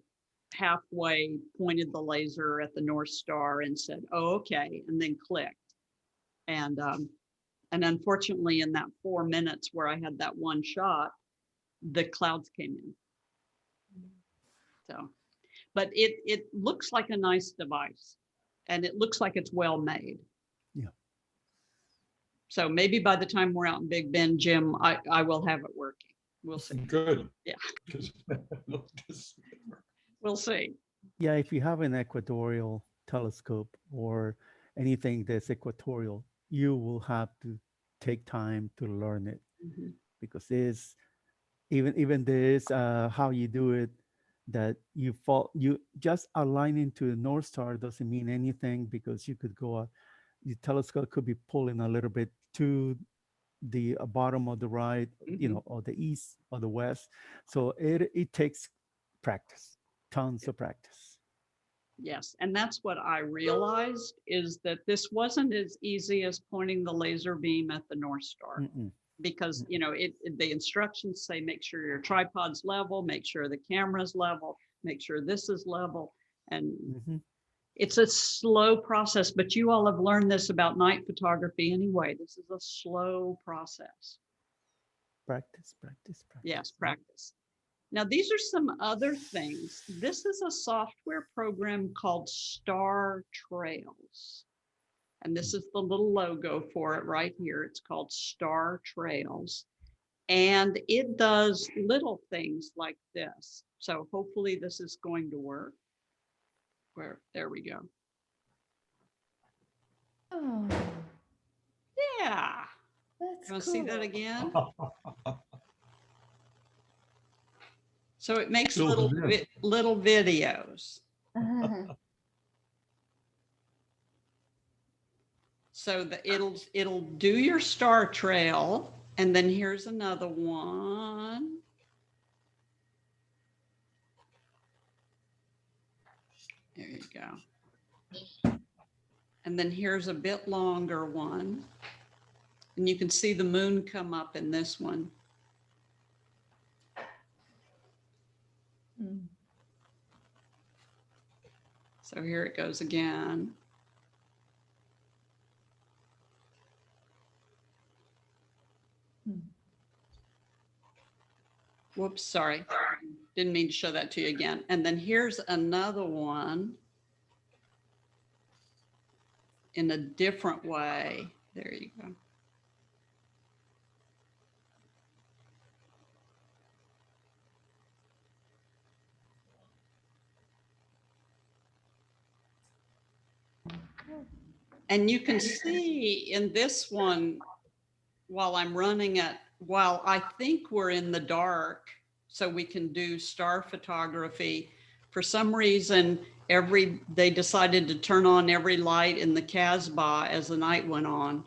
halfway pointed the laser at the North Star and said, oh, okay, and then clicked. And unfortunately, in that 4 minutes where I had that one shot, the clouds came in. So, but it looks like a nice device, and it looks like it's well made. Yeah. So maybe by the time we're out in Big Bend, Jim, I will have it working. We'll see. good. Yeah. 'Cause We'll see. Yeah, if you have an equatorial telescope or anything that's equatorial, you will have to take time to learn it, Mhm. because there's even there's how you do it, that you just aligning to the North Star doesn't mean anything, because you could go your telescope could be pulling a little bit to the bottom of the right, Mhm. or the east or the west. So it takes practice, tons of practice. Yes, and that's what I realized, is that this wasn't as easy as pointing the laser beam at the North Star. Mm-mm. Because the instructions say make sure your tripod's level, make sure the camera's level, make sure this is level, and Mhm. it's a slow process. But you all have learned this about night photography anyway. This is a slow process. Practice, practice, practice. Yes, practice. Now these are some other things. This is a software program called Star Trails. And this is the little logo for it right here. It's called Star Trails. And it does little things like this. So hopefully this is going to work. There we go. Oh, Yeah. that's You want to cool. see that again? So it makes Fills little it in. little videos. So that it'll do your star trail, and then here's another one. There you go. And then here's a bit longer one. And you can see the moon come up in this one. Mm. So here it goes again. Whoops, sorry. Didn't mean to show that to you again. And then here's another one in a different way. There you go. And you can see in this one, while I'm running it, while I think we're in the dark, so we can do star photography, for some reason, they decided to turn on every light in the Casbah as the night went on.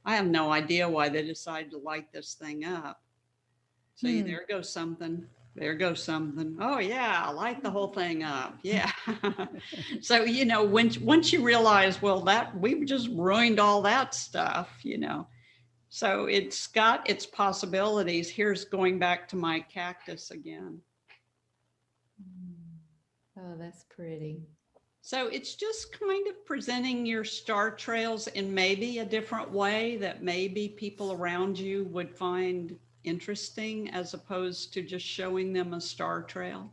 I have no idea why they decided to light this thing up. See, there goes something. There goes something. Oh yeah, light the whole thing up. Yeah. So, you know, once you realize, well, that we just ruined all that stuff, you know. So it's got its possibilities. Here's going back to my cactus again. Oh, that's pretty. So it's just kind of presenting your star trails in maybe a different way that maybe people around you would find interesting, as opposed to just showing them a star trail.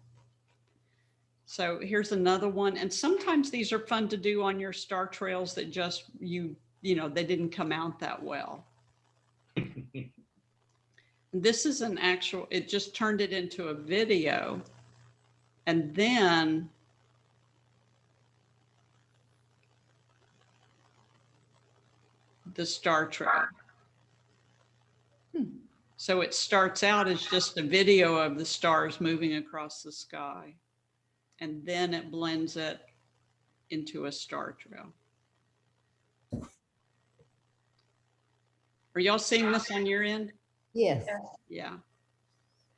So here's another one. And sometimes these are fun to do on your star trails that just, you know, they didn't come out that well. This is an actual, it just turned it into a video. And then the star trail. So it starts out as just a video of the stars moving across the sky. And then it blends it into a star trail. Are y'all seeing this on your end? Yes. Yeah.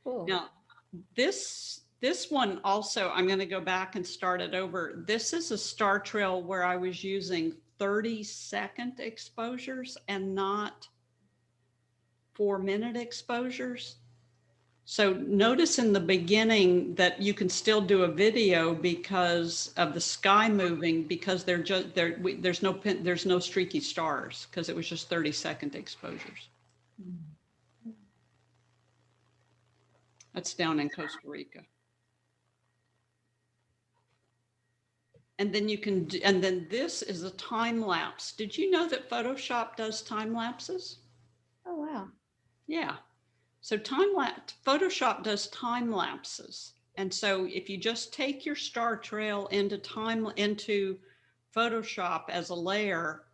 Cool. Now, this one also, I'm going to go back and start it over. This is a star trail where I was using 30-second exposures and not 4-minute exposures. So notice in the beginning that you can still do a video because of the sky moving, because there's no streaky stars, because it was just 30-second exposures. That's down in Costa Rica. And then you can, and then this is a time lapse. Did you know that Photoshop does time lapses? Oh, wow. Yeah. So Photoshop does time lapses. And so if you just take your star trail into Photoshop as a layer,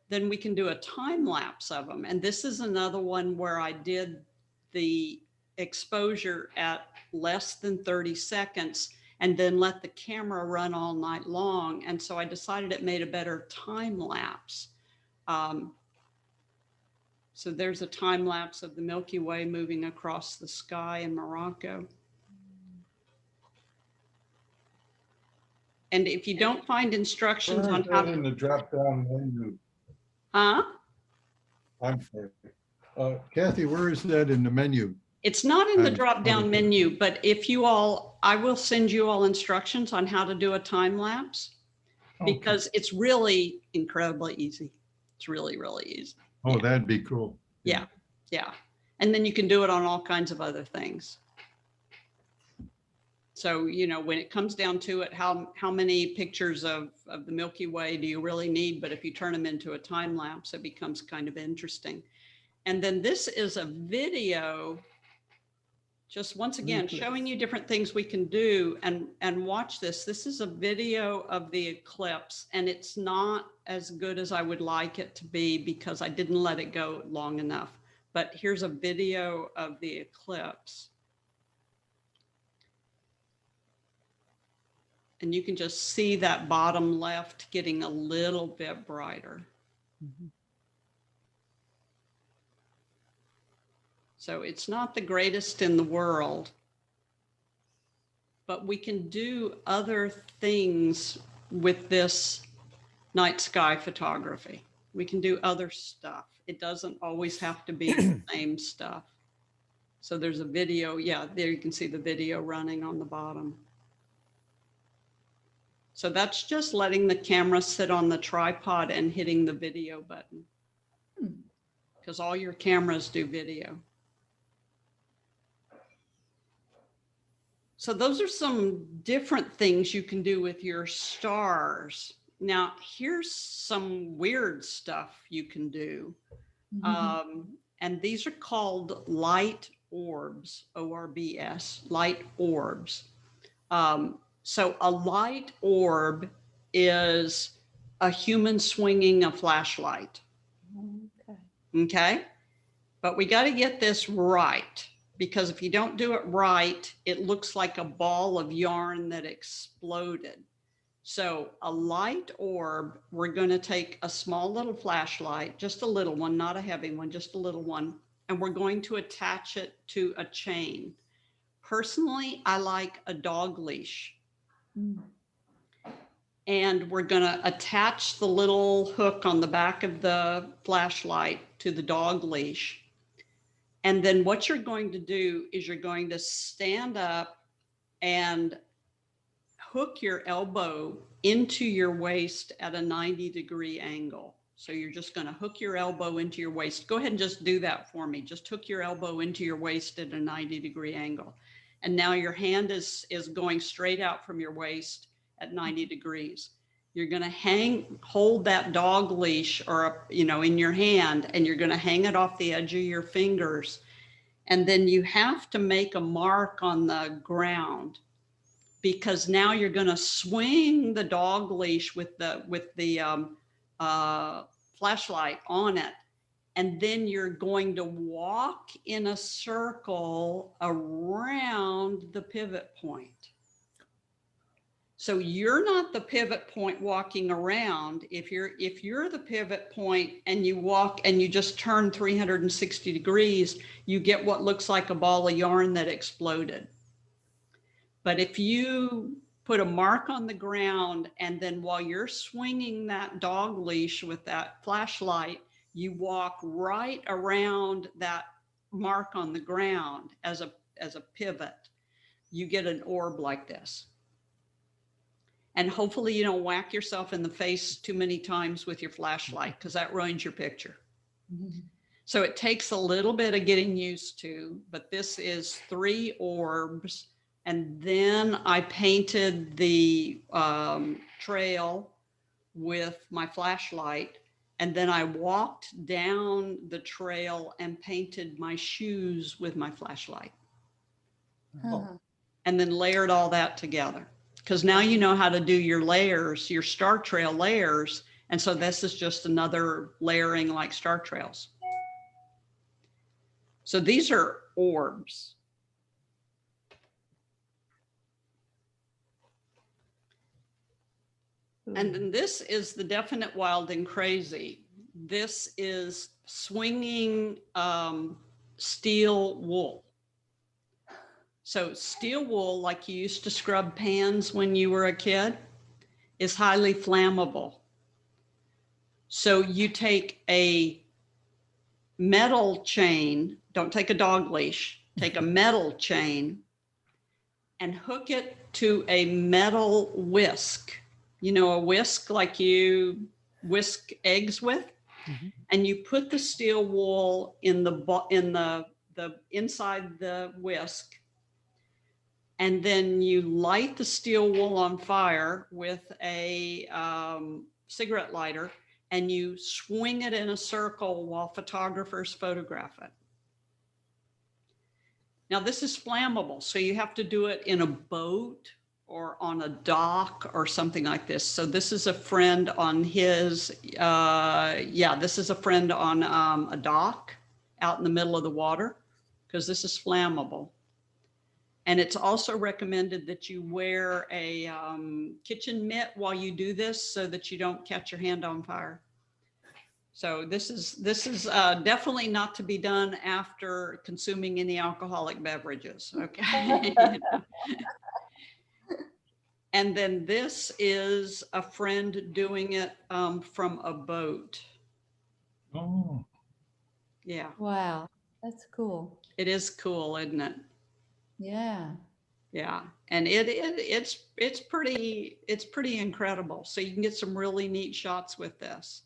then we can do a time lapse of them. And this is another one where I did the exposure at less than 30 seconds and then let the camera run all night long. And so I decided it made a better time lapse. So there's a time lapse of the Milky Way moving across the sky in Morocco. And if you don't find instructions Where on is how that in to, the drop-down menu? huh? I'm sorry. Kathy, where is that in the menu? It's not in the I'm drop-down sorry. menu, but if you all, I will send you all instructions on how to do a time lapse, because it's really incredibly easy. It's really, really easy. Oh, that'd be cool. Yeah, yeah. And then you can do it on all kinds of other things. So, you know, when it comes down to it, how many pictures of the Milky Way do you really need? But if you turn them into a time lapse, it becomes kind of interesting. And then this is a video, just once again, showing you different things we can do. And watch this. This is a video of the eclipse, and it's not as good as I would like it to be because I didn't let it go long enough. But here's a video of the eclipse. And you can just see that bottom left getting a little bit brighter. Mhm. So it's not the greatest in the world, but we can do other things with this night sky photography. We can do other stuff. It doesn't always have to be the same stuff. So there's a video. Yeah, there you can see the video running on the bottom. So that's just letting the camera sit on the tripod and hitting the video button. Because all your cameras do video. So those are some different things you can do with your stars. Now, here's some weird stuff you can do. And these are called light orbs, O-R-B-S, light orbs. So a light orb is a human swinging a flashlight. Okay. But we got to get this right, because if you don't do it right, it looks like a ball of yarn that exploded. So a light orb, we're going to take a small little flashlight, just a little one, not a heavy one, just a little one, and we're going to attach it to a chain. Personally, I like a dog leash. And we're going to attach the little hook on the back of the flashlight to the dog leash. And then what you're going to do is you're going to stand up and hook your elbow into your waist at a 90-degree angle. So you're just going to hook your elbow into your waist. Go ahead and just do that for me. Just hook your elbow into your waist at a 90-degree angle. And now your hand is going straight out from your waist at 90 degrees. You're going to hold that dog leash or, in your hand, and you're going to hang it off the edge of your fingers. And then you have to make a mark on the ground, because now you're going to swing the dog leash with the flashlight on it. And then you're going to walk in a circle around the pivot point. So you're not the pivot point walking around. If you're the pivot point and you walk and you just turn 360 degrees, you get what looks like a ball of yarn that exploded. But if you put a mark on the ground, and then while you're swinging that dog leash with that flashlight, you walk right around that mark on the ground as a pivot, you get an orb like this. And hopefully you don't whack yourself in the face too many times with your flashlight, because that ruins your picture. So it takes a little bit of getting used to, but this is 3 orbs. And then I painted the trail with my flashlight. And then I walked down the trail and painted my shoes with my flashlight. And then layered all that together. Because now you know how to do your layers, your star trail layers. And so this is just another layering like star trails. So these are orbs. And then this is the definite wild and crazy. This is swinging steel wool. So steel wool, like you used to scrub pans when you were a kid, is highly flammable. So you take a metal chain, don't take a dog leash, take a metal chain and hook it to a metal whisk. You know, a whisk like you whisk eggs with, and you put the steel wool in the inside the whisk. And then you light the steel wool on fire with a cigarette lighter, and you swing it in a circle while photographers photograph it. Now this is flammable, so you have to do it in a boat or on a dock or something like this. So this is a friend on his, this is a friend on a dock out in the middle of the water, because this is flammable. And it's also recommended that you wear a kitchen mitt while you do this, so that you don't catch your hand on fire. So this is definitely not to be done after consuming any alcoholic beverages, okay? And then this is a friend doing it from a boat. Oh, Yeah, Wow, that's cool. it is cool, isn't it? Yeah. Yeah, and it's pretty incredible. So you can get some really neat shots with this.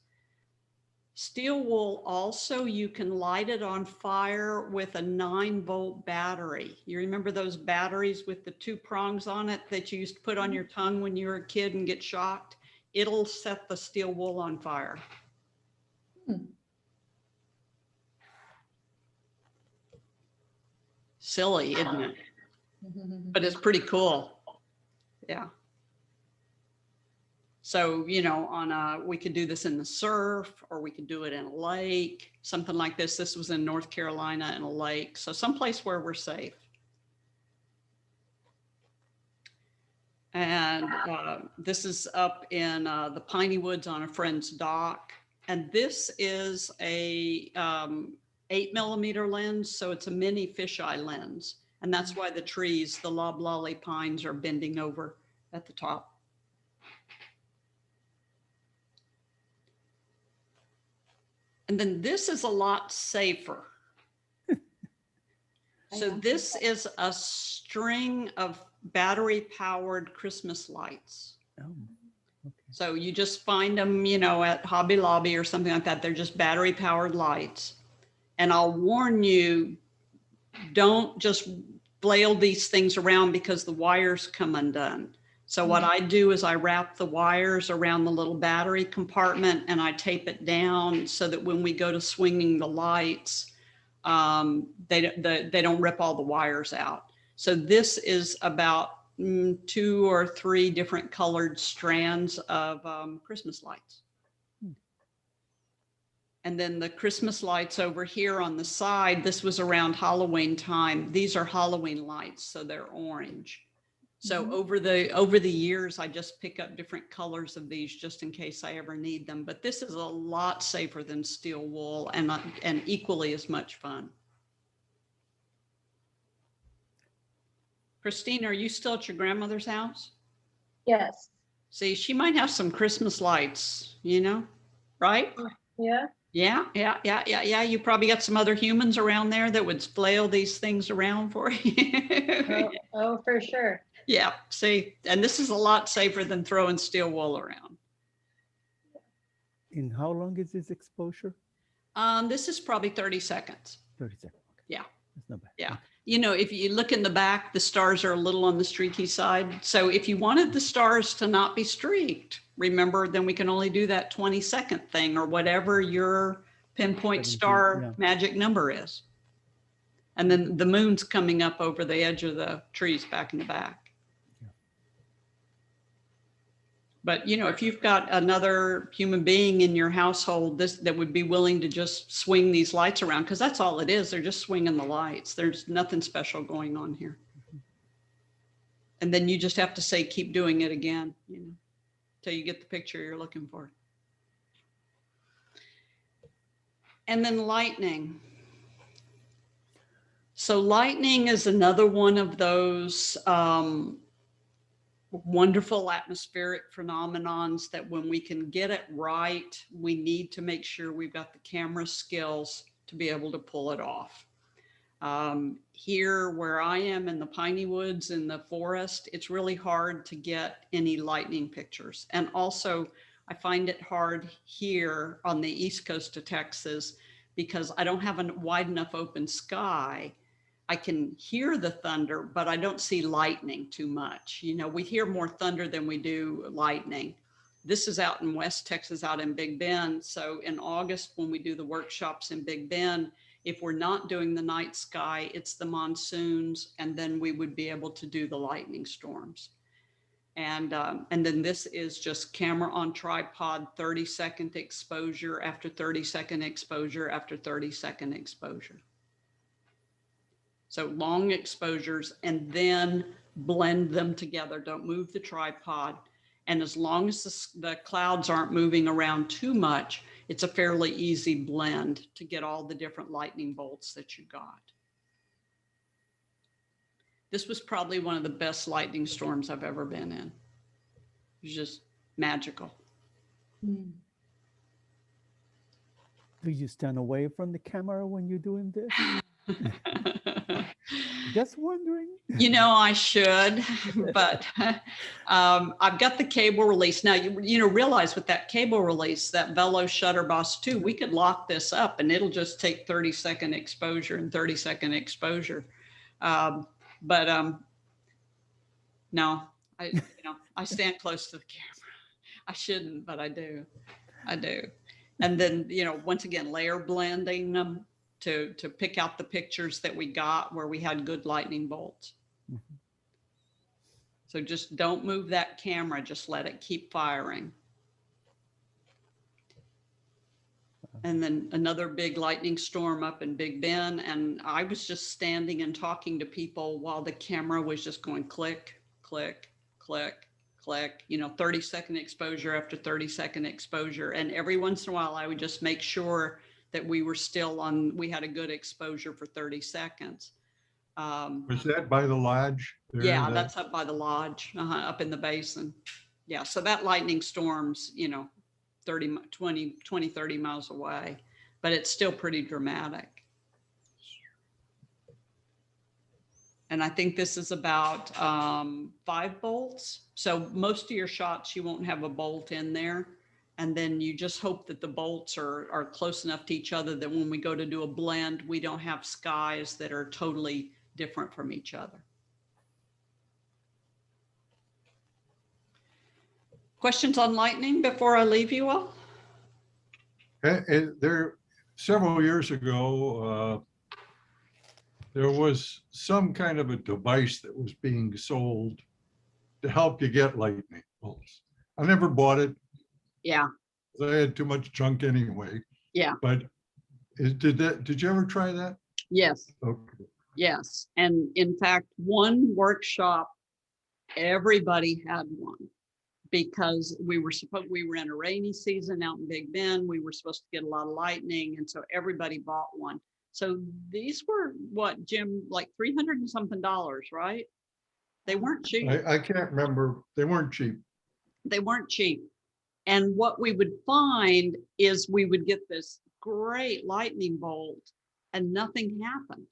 Steel wool also, you can light it on fire with a 9-volt battery. You remember those batteries with the 2 prongs on it that you used to put on your tongue when you were a kid and get shocked? It'll set the steel wool on fire. Hmm. Silly, isn't it? But it's pretty cool. Yeah. So, you know, we could do this in the surf, or we could do it in a lake, something like this. This was in North Carolina in a lake. So someplace where we're safe. And this is up in the Piney Woods on a friend's dock. And this is a 8mm lens. So it's a mini fisheye lens. And that's why the trees, the loblolly pines, are bending over at the top. And then this is a lot safer. So this is a string of battery powered Christmas lights. Oh, okay. So you just find them, you know, at Hobby Lobby or something like that. They're just battery powered lights. And I'll warn you, don't just flail these things around because the wires come undone. So what I do is I wrap the wires around the little battery compartment and I tape it down so that when we go to swinging the lights, they don't rip all the wires out. So this is about 2 or 3 different colored strands of Christmas lights. And then the Christmas lights over here on the side, this was around Halloween time. These are Halloween lights, so they're orange. So over the years, I just pick up different colors of these just in case I ever need them. But this is a lot safer than steel wool and equally as much fun. Christine, are you still at your grandmother's house? Yes. See, she might have some Christmas lights, you know, right? Yeah. Yeah. You probably got some other humans around there that would flail these things around for you. Oh, for sure. Yeah, see, and this is a lot safer than throwing steel wool around. And how long is this exposure? This is probably 30 seconds. 30 seconds. Okay. Yeah. That's not bad. Yeah. You know, if you look in the back, the stars are a little on the streaky side. So if you wanted the stars to not be streaked, remember, then we can only do that 20-second thing or whatever your pinpoint star magic number is. And then the moon's coming up over the edge of the trees back in the back. But, you know, if you've got another human being in your household that would be willing to just swing these lights around, because that's all it is. They're just swinging the lights. There's nothing special going on here. And then you just have to say, keep doing it again, you know, till you get the picture you're looking for. And then lightning. So lightning is another one of those wonderful atmospheric phenomenons that when we can get it right, we need to make sure we've got the camera skills to be able to pull it off. Here where I am in the Piney Woods in the forest, it's really hard to get any lightning pictures. And also I find it hard here on the East Coast of Texas because I don't have a wide enough open sky. I can hear the thunder, but I don't see lightning too much. You know, we hear more thunder than we do lightning. This is out in West Texas, out in Big Bend. So in August, when we do the workshops in Big Bend, if we're not doing the night sky, it's the monsoons, and then we would be able to do the lightning storms. And then this is just camera on tripod, 30-second exposure after 30-second exposure after 30-second exposure. So long exposures and then blend them together. Don't move the tripod. And as long as the clouds aren't moving around too much, it's a fairly easy blend to get all the different lightning bolts that you got. This was probably one of the best lightning storms I've ever been in. It was just magical. Hmm. Do you stand away from the camera when you're doing this? Just wondering. You know, I should, but I've got the cable release. Now, you know, realize with that cable release, that Velo Shutter Boss 2, we could lock this up and it'll just take 30-second exposure and 30-second exposure. No, I stand close to the camera. I shouldn't, but I do. And then, you know, once again, layer blending them to pick out the pictures that we got where we had good lightning bolts. Mhm. So just don't move that camera, just let it keep firing. And then another big lightning storm up in Big Bend. And I was just standing and talking to people while the camera was just going click, click, click, click, you know, 30-second exposure after 30-second exposure. And every once in a while, I would just make sure that we were still on, we had a good exposure for 30 seconds. Was that by the lodge? there, Yeah, that- that's up by the lodge, up in the basin. Yeah, so that lightning storm's, you know, 20, 30 miles away, but it's still pretty dramatic. And I think this is about 5 bolts. So most of your shots, you won't have a bolt in there. And then you just hope that the bolts are close enough to each other that when we go to do a blend, we don't have skies that are totally different from each other. Questions on lightning before I leave you all? There, several years ago, there was some kind of a device that was being sold to help you get lightning bolts. I never bought it. Yeah, I had too much junk anyway. Yeah. But did you ever try that? yes, Okay. yes. And in fact, one workshop, everybody had one because we were in a rainy season out in Big Bend. We were supposed to get a lot of lightning. And so everybody bought one. So these were what, Jim, like $300 and something, right? They weren't cheap. I can't remember. They weren't cheap. They weren't cheap. And what we would find is we would get this great lightning bolt and nothing happened.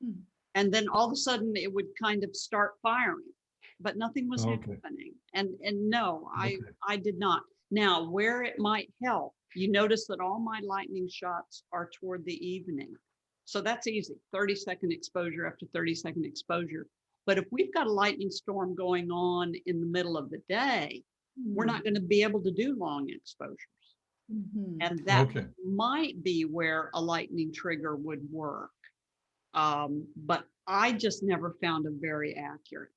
Hmm. And then all of a sudden it would kind of start firing, but nothing was Okay. happening. And no, Okay. I did not. Now, where it might help, you notice that all my lightning shots are toward the evening. So that's easy, 30-second exposure after 30-second exposure. But if we've got a lightning storm going on in the middle of the day, we're not going to be able to do long exposures. Mhm. And that Okay. might be where a lightning trigger would work. But I just never found them very accurate.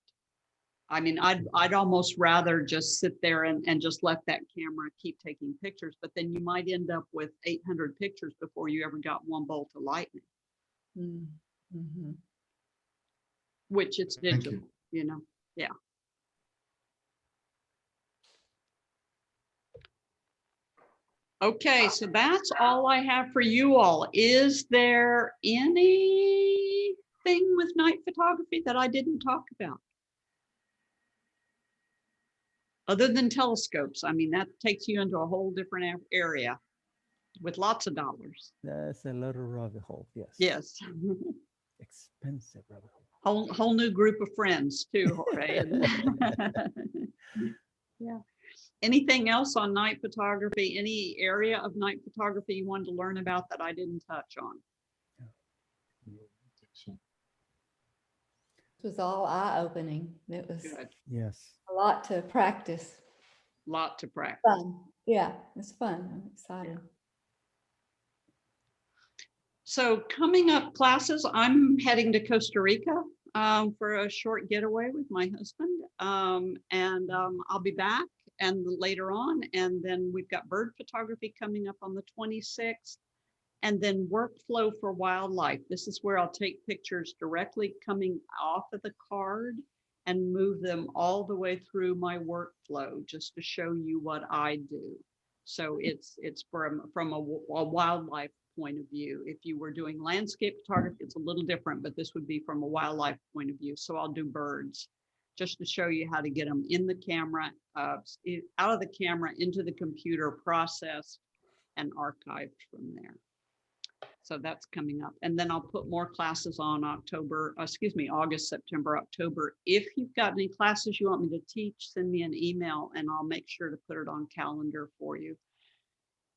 I mean, I'd almost rather just sit there and just let that camera keep taking pictures, but then you might end up with 800 pictures before you ever got one bolt of lightning, Mm. Mhm. which it's Thank digital, you know? Yeah. Okay, so that's all I have for you all. Is there anything with night photography that I didn't talk about? Other than telescopes, I mean, that takes you into a whole different area with lots of dollars. That's a little rabbit hole. Yes. Yes. Expensive rabbit hole. Whole new group of friends too, Jorge. Yeah. Anything else on night photography? Any area of night photography you wanted to learn about that I didn't touch on? It was all eye-opening. It was Good. Yes. a lot to practice. Lot to practice. Fun. Yeah, it's fun. I'm excited. So coming up classes, I'm heading to Costa Rica for a short getaway with my husband. I'll be back and later on, and then we've got bird photography coming up on the 26th, and then workflow for wildlife. This is where I'll take pictures directly coming off of the card and move them all the way through my workflow just to show you what I do. So it's from a wildlife point of view. If you were doing landscape photography, it's a little different, but this would be from a wildlife point of view. So I'll do birds just to show you how to get them in the camera, out of the camera into the computer, processed and archived from there. So that's coming up. And then I'll put more classes on August, September, October. If you've got any classes you want me to teach, send me an email and I'll make sure to put it on calendar for you.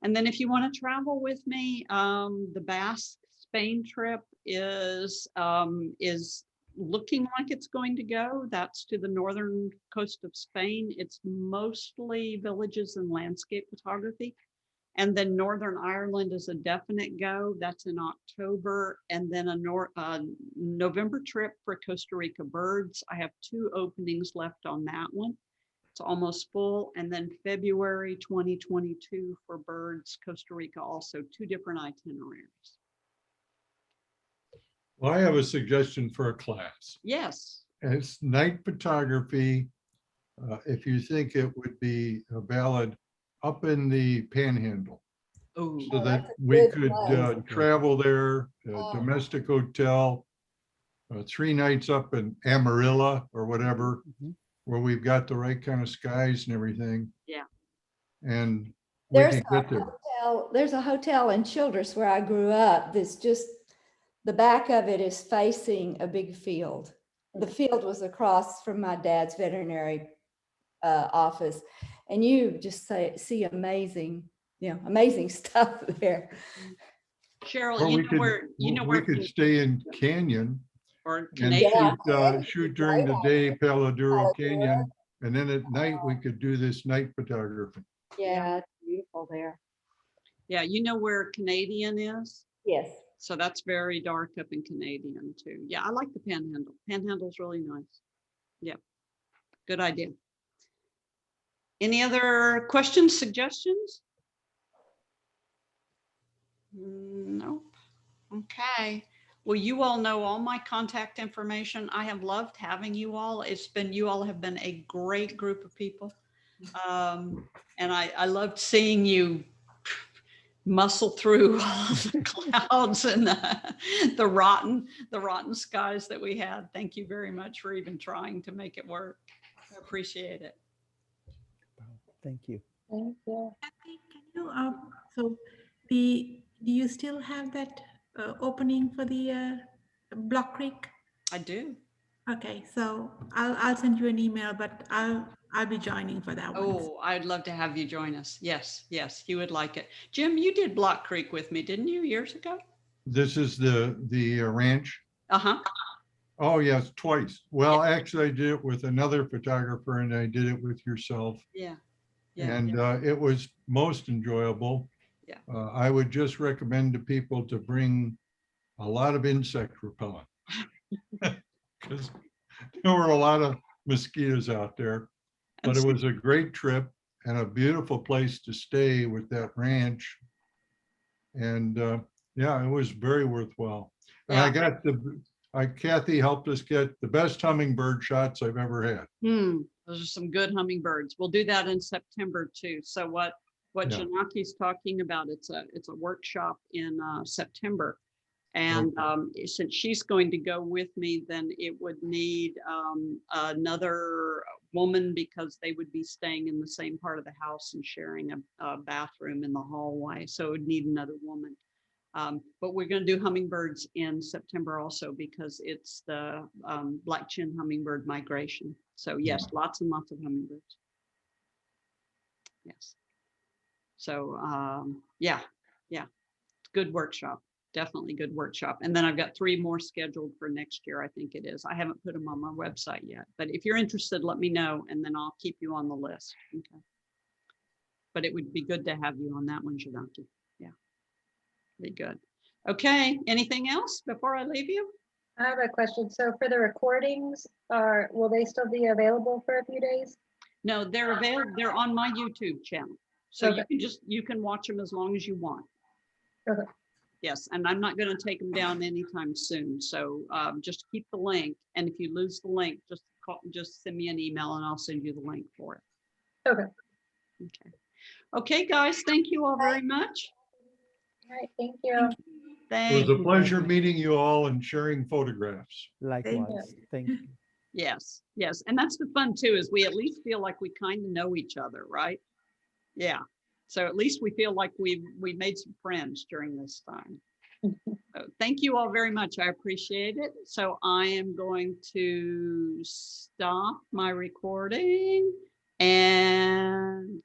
And then if you want to travel with me, the Basque Spain trip is looking like it's going to go. That's to the northern coast of Spain. It's mostly villages and landscape photography. And then Northern Ireland is a definite go. That's in October. And then a November trip for Costa Rica birds. I have 2 openings left on that one. It's almost full. And then February 2022 for birds, Costa Rica, also 2 different itineraries. Well, I have a suggestion for a class. Yes. It's night photography. If you think it would be valid up in the Panhandle, Oh, so that that's a we good could place. travel there, Oh. domestic hotel, 3 nights up in Amarillo or whatever, Mhm. where we've got the right kind of skies and everything. Yeah. And we There's can get there. There's a hotel in Childress where I grew up. That's just, the back of it is facing a big field. The field was across from my dad's veterinary office. And you just see amazing, amazing stuff there. Cheryl, Or you we know could, where, we could stay in Canyon or and Canadian. shoot during the day, Palo Duro Canyon. And then at night, we could do this night photography. Yeah, it's beautiful there. Yeah, you know where Canadian is? Yes. So that's very dark up in Canadian too. Yeah, I like the Panhandle. Panhandle's really nice. Yeah, good idea. Any other questions, suggestions? Nope. Okay. Well, you all know all my contact information. I have loved having you all. You all have been a great group of people. And I loved seeing you muscle through all of the clouds and the rotten skies that we had. Thank you very much for even trying to make it work. I appreciate it. Thank you. Thank you. Kathy, can you, so do you still have that opening for the Block Creek? I do. Okay, so I'll send you an email, but I'll be joining for that one. Oh, I'd love to have you join us. Yes, yes, you would like it. Jim, you did Block Creek with me, didn't you, years ago? This is the ranch. Uh-huh. Oh, yes, twice. Well, actually, I did it with another photographer and I did it with yourself. Yeah. Yeah. And it was most enjoyable. Yeah. I would just recommend to people to bring a lot of insect repellent. Because there were a lot of mosquitoes out there, but it was a great trip and a beautiful place to stay with that ranch. And yeah, it was very worthwhile. And I got Kathy helped us get the best hummingbird shots I've ever had. Those are some good hummingbirds. We'll do that in September too. So what Yeah. Janaki's talking about, it's a workshop in September. And since she's going to go with me, then it would need another woman because they would be staying in the same part of the house and sharing a bathroom in the hallway. So it would need another woman. But we're going to do hummingbirds in September also because it's the black chin hummingbird migration. So yes, lots and lots of hummingbirds. Yes. So yeah, good workshop. Definitely good workshop. And then I've got 3 more scheduled for next year, I think it is. I haven't put them on my website yet, but if you're interested, let me know and then I'll keep you on the list. Okay. But it would be good to have you on that one, Janaki. Yeah, be good. Okay, anything else before I leave you? I have a question. So for the recordings, will they still be available for a few days? No, they're available. They're on my YouTube channel. So Okay. you can watch them as long as you want. Okay. Yes, and I'm not going to take them down anytime soon. So just keep the link. And if you lose the link, just send me an email and I'll send you the link for it. Okay. Okay. Okay, guys, thank you all very much. All right. Thank you. It Thank was a pleasure meeting you all and sharing photographs. Likewise. Thank you. Yes, yes. And that's the fun too, is we at least feel like we kind of know each other, right? Yeah. So at least we feel like we made some friends during this time. Thank you all very much. I appreciate it. So I am going to stop my recording and